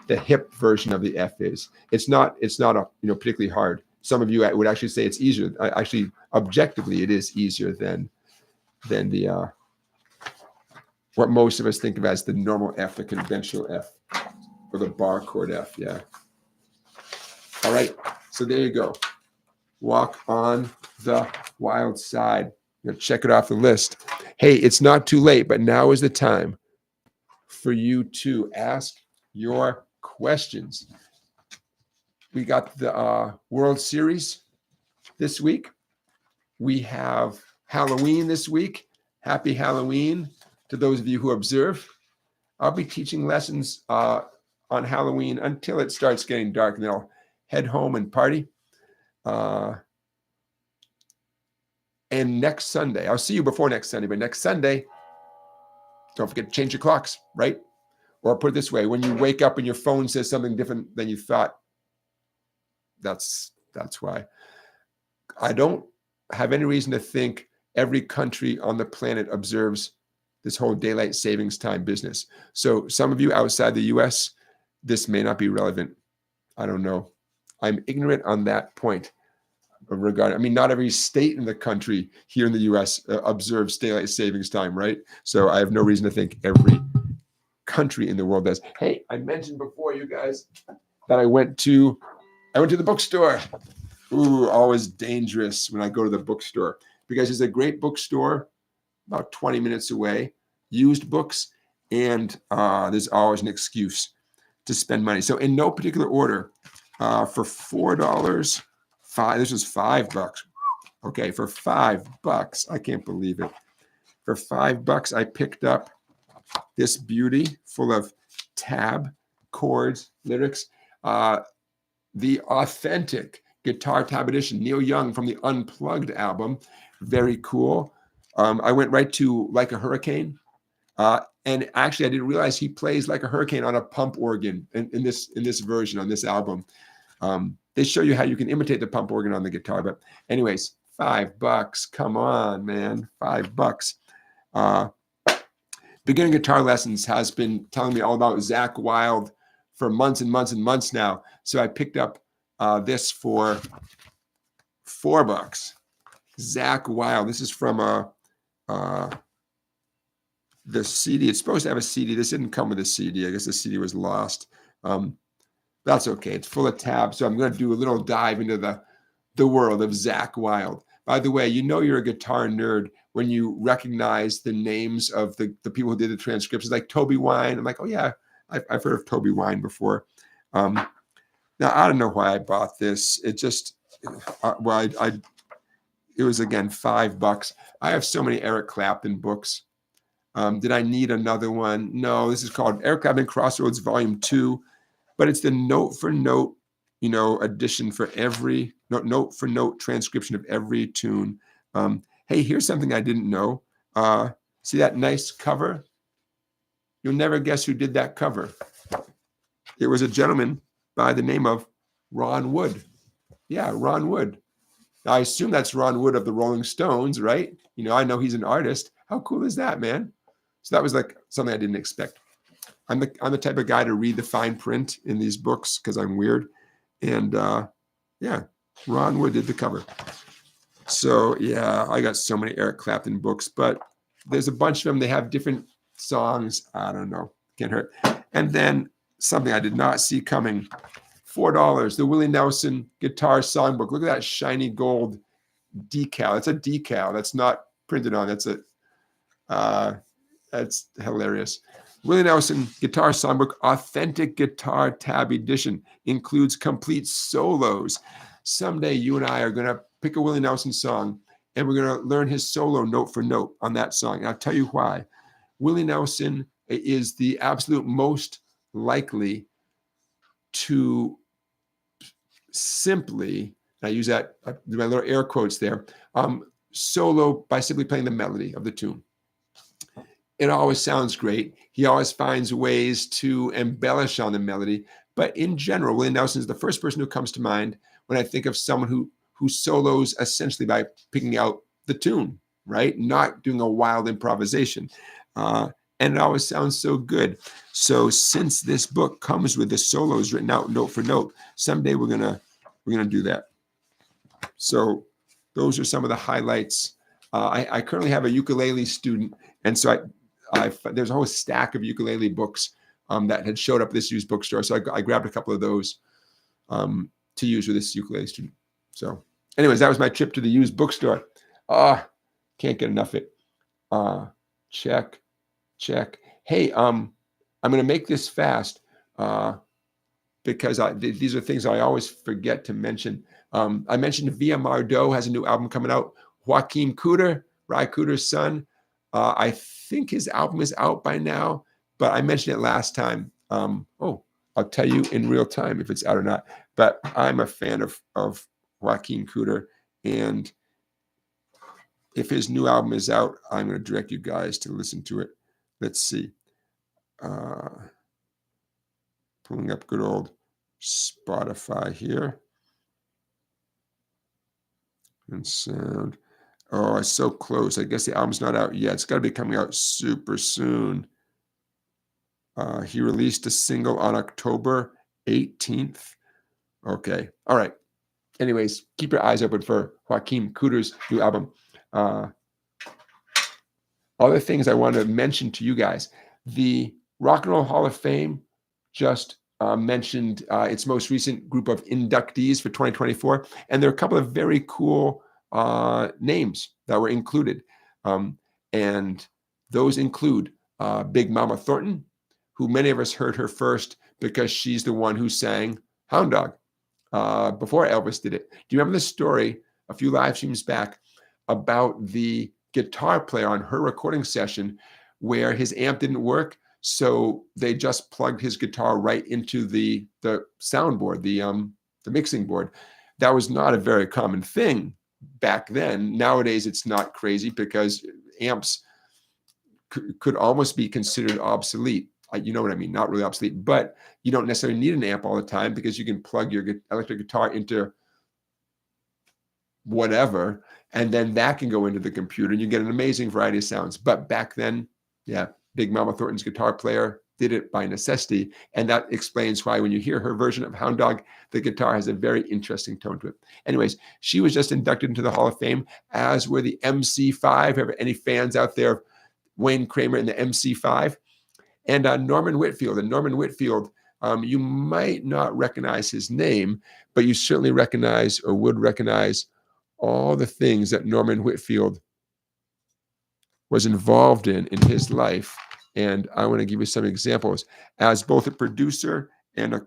hip version of the F is. It's not a particularly hard. Some of you would actually say it's easier. Actually, objectively, it is easier than the what most of us think of as the normal F, the conventional F, or the bar chord F. Yeah. All right. So there you go. Walk on the Wild Side. Check it off the list. Hey, it's not too late, but now is the time for you to ask your questions. We got the World Series this week. We have Halloween this week. Happy Halloween to those of you who observe. I'll be teaching lessons on Halloween until it starts getting dark, and then I'll head home and party. And next Sunday, I'll see you before next Sunday, but next Sunday, don't forget to change your clocks, right? Or put it this way, when you wake up and your phone says something different than you thought, that's why. I don't have any reason to think every country on the planet observes this whole daylight savings time business. So some of you outside the US, this may not be relevant. I don't know. I'm ignorant on that point. Not every state in the country here in the US observes daylight savings time, right? So I have no reason to think every country in the world does. Hey, I mentioned before, you guys, that I went to the bookstore. Ooh, always dangerous when I go to the bookstore, because it's a great bookstore about 20 minutes away, used books, and there's always an excuse to spend money. So in no particular order, for $4, $5, This was $5. Okay, for $5, I can't believe it. For $5, I picked up this beauty full of tab, chords, lyrics. The authentic guitar tab edition, Neil Young from the Unplugged album. Very cool. I went right to Like a Hurricane. And actually, I didn't realize he plays Like a Hurricane on a pump organ in this version, on this album. They show you how you can imitate the pump organ on the guitar. But anyways, $5. Come on, man. $5. Beginning Guitar Lessons has been telling me all about Zakk Wylde for months and months and months now. So I picked up this for $4. Zakk Wylde. This is from the CD. It's supposed to have a CD. This didn't come with a CD. I guess the CD was lost. That's okay. It's full of tabs. So I'm going to do a little dive into the world of Zakk Wylde. By the way, you know you're a guitar nerd when you recognize the names of the people who did the transcriptions, like Toby Wine. I'm like, oh yeah, I've heard of Toby Wine before. Now I don't know why I bought this. It just, it was again $5. I have so many Eric Clapton books. Did I need another one? No, this is called Eric Clapton Crossroads Volume 2, but it's the note for note, edition for every note for note transcription of every tune. Hey, here's something I didn't know. See that nice cover? You'll never guess who did that cover. It was a gentleman by the name of Ron Wood. Yeah, Ron Wood. Now, I assume that's Ron Wood of the Rolling Stones, right? I know he's an artist. How cool is that, man? So that was like something I didn't expect. I'm the type of guy to read the fine print in these books because I'm weird. And yeah, Ron Wood did the cover. So yeah, I got so many Eric Clapton books, but there's a bunch of them. They have different songs. I don't know. Can't hurt. And then something I did not see coming. $4, the Willie Nelson Guitar Songbook. Look at that shiny gold decal. That's a decal. That's not printed on. That's hilarious. Willie Nelson Guitar Songbook Authentic Guitar Tab Edition includes complete solos. Someday you and I are going to pick a Willie Nelson song and we're going to learn his solo note for note on that song. And I'll tell you why. Willie Nelson is the absolute most likely to simply, I use that, my little air quotes there, solo by simply playing the melody of the tune. It always sounds great. He always finds ways to embellish on the melody. But in general, Willie Nelson is the first person who comes to mind when I think of someone who solos essentially by picking out the tune, right? Not doing a wild improvisation. And it always sounds so good. So since this book comes with the solos written out note for note, someday we're gonna do that. So those are some of the highlights. I currently have a ukulele student, and so there's a whole stack of ukulele books that had showed up at this used bookstore. So I grabbed a couple of those to use with this ukulele student. So anyways, that was my trip to the used bookstore. Can't get enough of it. Check. Hey, I'm going to make this fast because these are things I always forget to mention. I mentioned Via Mardot has a new album coming out. Joachium Cooder, Ray Cooder's son. I think his album is out by now, but I mentioned it last time. I'll tell you in real time if it's out or not. But I'm a fan of Joachium Cooder, and if his new album is out, I'm going to direct you guys to listen to it. Let's see. Pulling up good old Spotify here. And sound. Oh, it's so close. I guess the album's not out yet. It's got to be coming out super soon. He released a single on October 18th. Okay. All right. Anyways, keep your eyes open for Joachium Cooder's new album. Other things I want to mention to you guys. The Rock and Roll Hall of Fame just mentioned its most recent group of inductees for 2024. And there are a couple of very cool names that were included. And those include Big Mama Thornton, who many of us heard her first because she's the one who sang Hound Dog. before Elvis did it. Do you remember the story a few live streams back about the guitar player on her recording session where his amp didn't work? So they just plugged his guitar right into the soundboard, the mixing board. That was not a very common thing back then. Nowadays, it's not crazy because amps could almost be considered obsolete. You know what I mean? Not really obsolete, but you don't necessarily need an amp all the time because you can plug your electric guitar into whatever, and then that can go into the computer and you get an amazing variety of sounds. But back then, yeah, Big Mama Thornton's guitar player did it by necessity. And that explains why when you hear her version of Hound Dog, the guitar has a very interesting tone to it. Anyways, she was just inducted into the Hall of Fame, as were the MC5. Have any fans out there of Wayne Kramer in the MC5? And Norman Whitfield. And Norman Whitfield, you might not recognize his name, but you certainly recognize or would recognize all the things that Norman Whitfield was involved in his life. And I want to give you some examples as both a producer and hold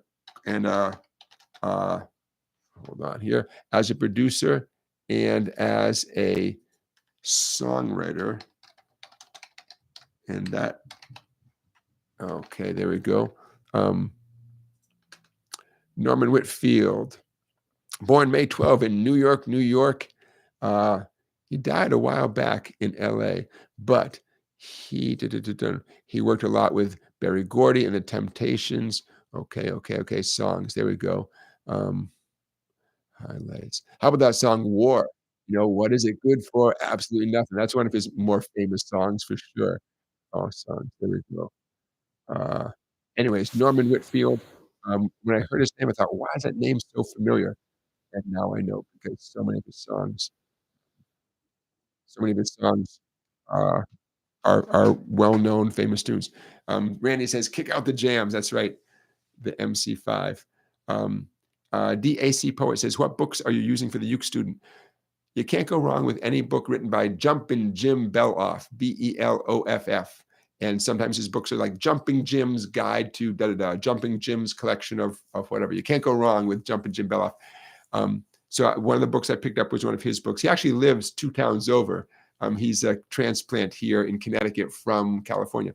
on here, as a producer and as a songwriter. And that, okay, there we go. Norman Whitfield, born May 12 in New York, New York. He died a while back in LA, but he worked a lot with Berry Gordy and the Temptations. Okay, songs. There we go. Highlights. How about that song War? You know, what is it good for? Absolutely nothing. That's one of his more famous songs for sure. Oh, songs. There we go. Anyways, Norman Whitfield. When I heard his name, I thought, why is that name so familiar? And now I know because so many of his songs are well-known, famous tunes. Randy says, "Kick out the jams." That's right, the MC5. DAC Poet says, "What books are you using for the uke student?" You can't go wrong with any book written by Jumpin' Jim Beloff, Beloff. And sometimes his books are like Jumping Jim's Guide to Jumping Jim's collection of whatever. You can't go wrong with Jumpin' Jim Beloff. So one of the books I picked up was one of his books. He actually lives 2 towns over. He's a transplant here in Connecticut from California.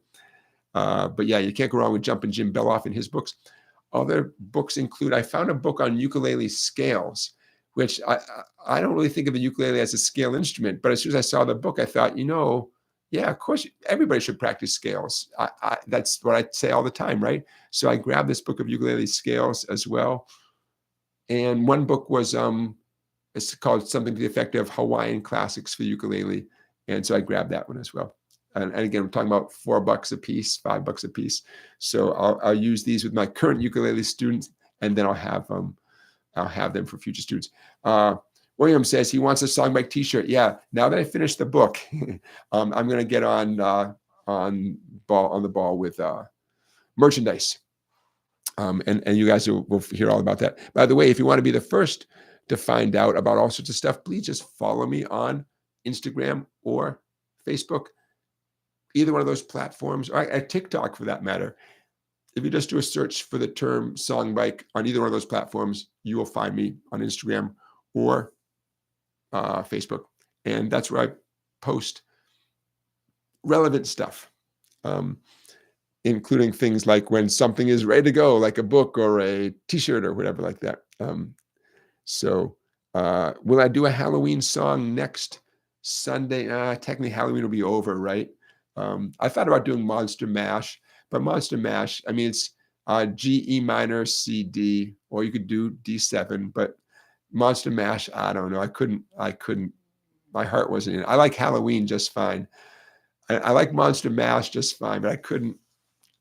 But yeah, you can't go wrong with Jumpin' Jim Beloff in his books. Other books include, I found a book on ukulele scales, which I don't really think of the ukulele as a scale instrument, but as soon as I saw the book, I thought, yeah, of course, everybody should practice scales. That's what I say all the time, right? So I grabbed this book of ukulele scales as well. And one book was, it's called something to the effect of Hawaiian Classics for Ukulele. And so I grabbed that one as well. And again, we're talking about $4 a piece, $5 a piece. So I'll use these with my current ukulele students, and then I'll have them for future students. William says he wants a SongBike t-shirt. Yeah, now that I finished the book, I'm going to get on the ball with merchandise. And you guys will hear all about that. By the way, if you want to be the first to find out about all sorts of stuff, please just follow me on Instagram or Facebook, either one of those platforms, or at TikTok for that matter. If you just do a search for the term SongBike on either one of those platforms, you will find me on Instagram or Facebook. And that's where I post relevant stuff, including things like when something is ready to go, like a book or a t-shirt or whatever like that. So will I do a Halloween song next Sunday? Technically Halloween will be over, right? I thought about doing Monster Mash, but Monster Mash, I mean, it's G, E minor, C, D, or you could do D7, but Monster Mash, I don't know. I couldn't, my heart wasn't in it. I like Halloween just fine. I like Monster Mash just fine, but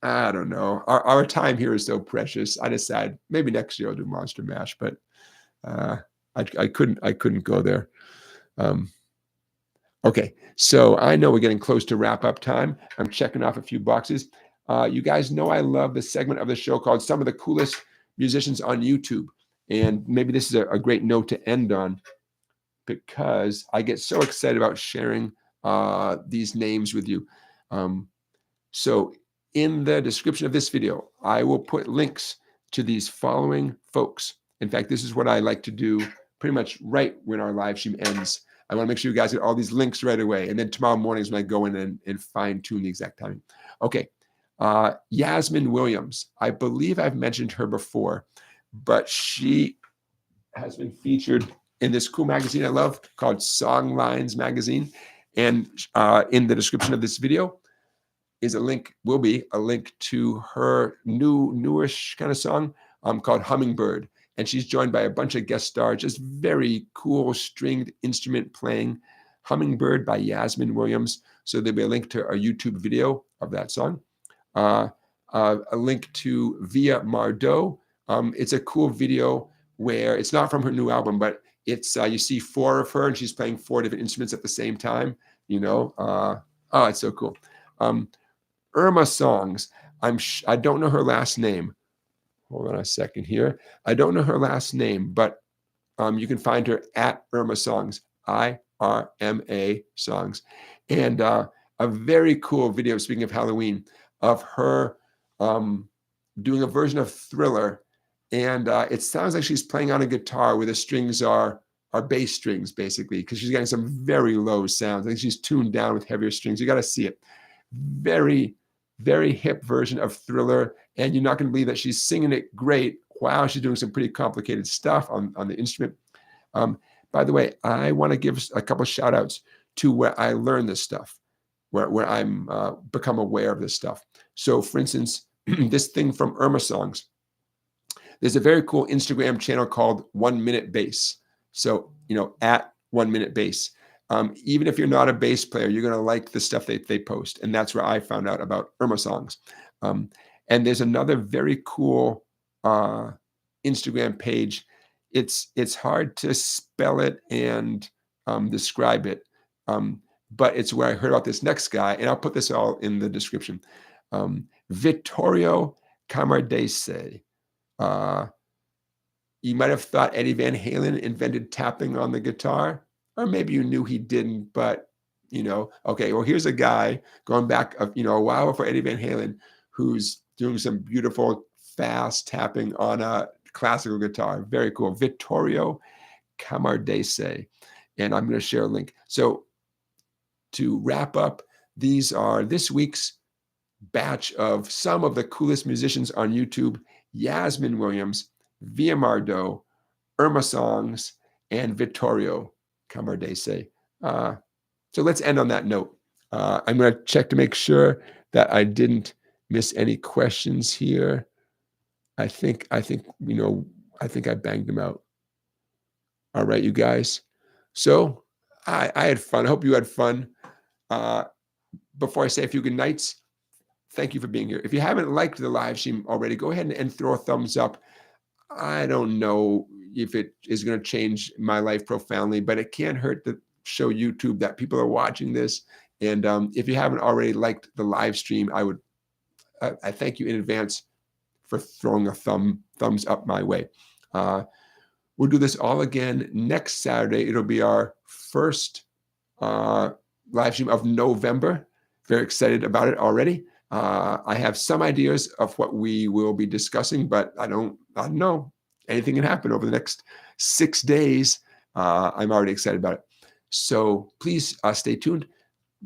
I don't know. Our time here is so precious. I decided maybe next year I'll do Monster Mash, but I couldn't go there. Okay, so I know we're getting close to wrap up time. I'm checking off a few boxes. You guys know I love the segment of the show called Some of the Coolest Musicians on YouTube. And maybe this is a great note to end on, because I get so excited about sharing these names with you. So in the description of this video, I will put links to these following folks. In fact, this is what I like to do pretty much right when our live stream ends. I want to make sure you guys get all these links right away. And then tomorrow morning is when I go in and fine tune the exact timing. Okay. Yasmin Williams. I believe I've mentioned her before, but she has been featured in this cool magazine I love called Songlines Magazine. And in the description of this video is a link, will be a link to her newish kind of song called Hummingbird. And she's joined by a bunch of guest stars, just very cool stringed instrument playing. Hummingbird by Yasmin Williams. So there'll be a link to a YouTube video of that song. A link to Via Mardot. It's a cool video where it's not from her new album, but it's you see 4 of her and she's playing 4 different instruments at the same time. You know, oh, it's so cool. Irma Songs. I don't know her last name. Hold on a second here. I don't know her last name, but you can find her at Irma Songs, IRMA Songs. And a very cool video, speaking of Halloween, of her doing a version of Thriller. And it sounds like she's playing on a guitar where the strings are bass strings, basically, because she's getting some very low sounds. I think she's tuned down with heavier strings. You got to see it. Very, very hip version of Thriller. And you're not going to believe that she's singing it great. Wow, she's doing some pretty complicated stuff on the instrument. By the way, I want to give a couple of shout outs to where I learned this stuff, where I'm become aware of this stuff. So for instance, this thing from Irma Songs, there's a very cool Instagram channel called 1 Minute Bass. So, you know, at 1 Minute Bass. Even if you're not a bass player, you're going to like the stuff they post. And that's where I found out about Irma Songs. And there's another very cool Instagram page. It's hard to spell it and describe it. But it's where I heard about this next guy. And I'll put this all in the description. Vittorio Camardese. You might have thought Eddie Van Halen invented tapping on the guitar, or maybe you knew he didn't, but you know, okay, well, here's a guy going back a while before Eddie Van Halen who's doing some beautiful fast tapping on a classical guitar. Very cool. Vittorio Camardese. And I'm going to share a link. So to wrap up, these are this week's batch of some of the coolest musicians on YouTube: Yasmin Williams, Via Mardot, Irma Songs, and Vittorio Camardese. So let's end on that note. I'm going to check to make sure that I didn't miss any questions here. I think I banged them out. All right, you guys. So I had fun. I hope you had fun. Before I say a few good nights, thank you for being here. If you haven't liked the live stream already, go ahead and throw a thumbs up. I don't know if it is going to change my life profoundly, but it can't hurt to show YouTube that people are watching this. And if you haven't already liked the live stream, I thank you in advance for throwing a thumbs up my way. We'll do this all again next Saturday. It'll be our first live stream of November. Very excited about it already. I have some ideas of what we will be discussing, but I don't know. Anything can happen over the next 6 days. I'm already excited about it. So please stay tuned.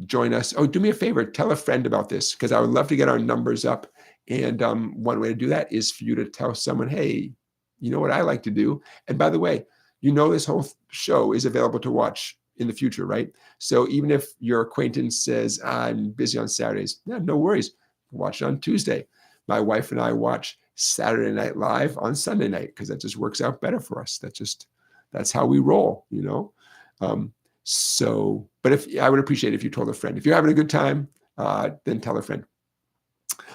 Join us. Oh, do me a favor. Tell a friend about this, because I would love to get our numbers up. And one way to do that is for you to tell someone, hey, you know what I like to do? And by the way, this whole show is available to watch in the future, right? So even if your acquaintance says, I'm busy on Saturdays, no worries. Watch it on Tuesday. My wife and I watch Saturday Night Live on Sunday night, because that just works out better for us. That's how we roll, But I would appreciate it if you told a friend. If you're having a good time, then tell a friend.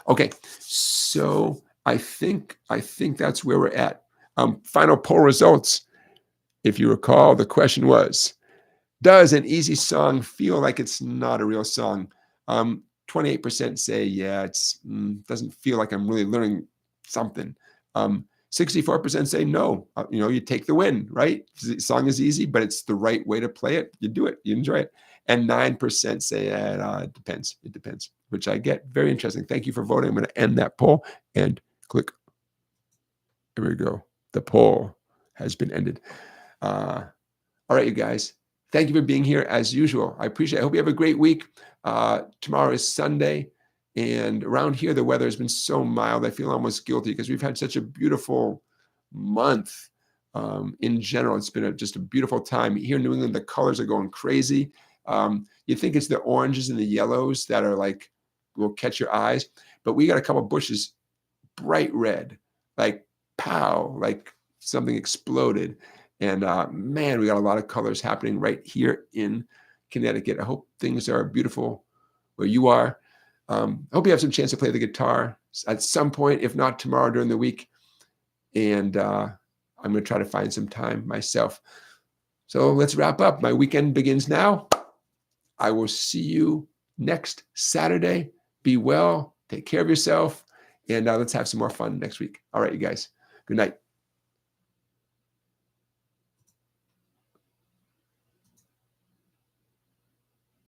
Okay, so I think that's where we're at. Final poll results. If you recall, the question was, does an easy song feel like it's not a real song? 28% say, yeah, it doesn't feel like I'm really learning something. 64% say no. You take the win, right? The song is easy, but it's the right way to play it. You do it, you enjoy it. And 9% say it depends. It depends, which I get. Very interesting. Thank you for voting. I'm going to end that poll and click. Here we go. The poll. has been ended. All right, you guys. Thank you for being here as usual. I appreciate it. I hope you have a great week. Tomorrow is Sunday. And around here, the weather has been so mild. I feel almost guilty because we've had such a beautiful month. In general, it's been just a beautiful time. Here in New England, the colors are going crazy. You think it's the oranges and the yellows that are like, will catch your eyes. But we got a couple bushes, bright red, like pow, like something exploded. And man, we got a lot of colors happening right here in Connecticut. I hope things are beautiful where you are. I hope you have some chance to play the guitar at some point, if not tomorrow during the week. And I'm going to try to find some time myself. So let's wrap up. My weekend begins now. I will see you next Saturday. Be well. Take care of yourself. And let's have some more fun next week. All right, you guys. Good night.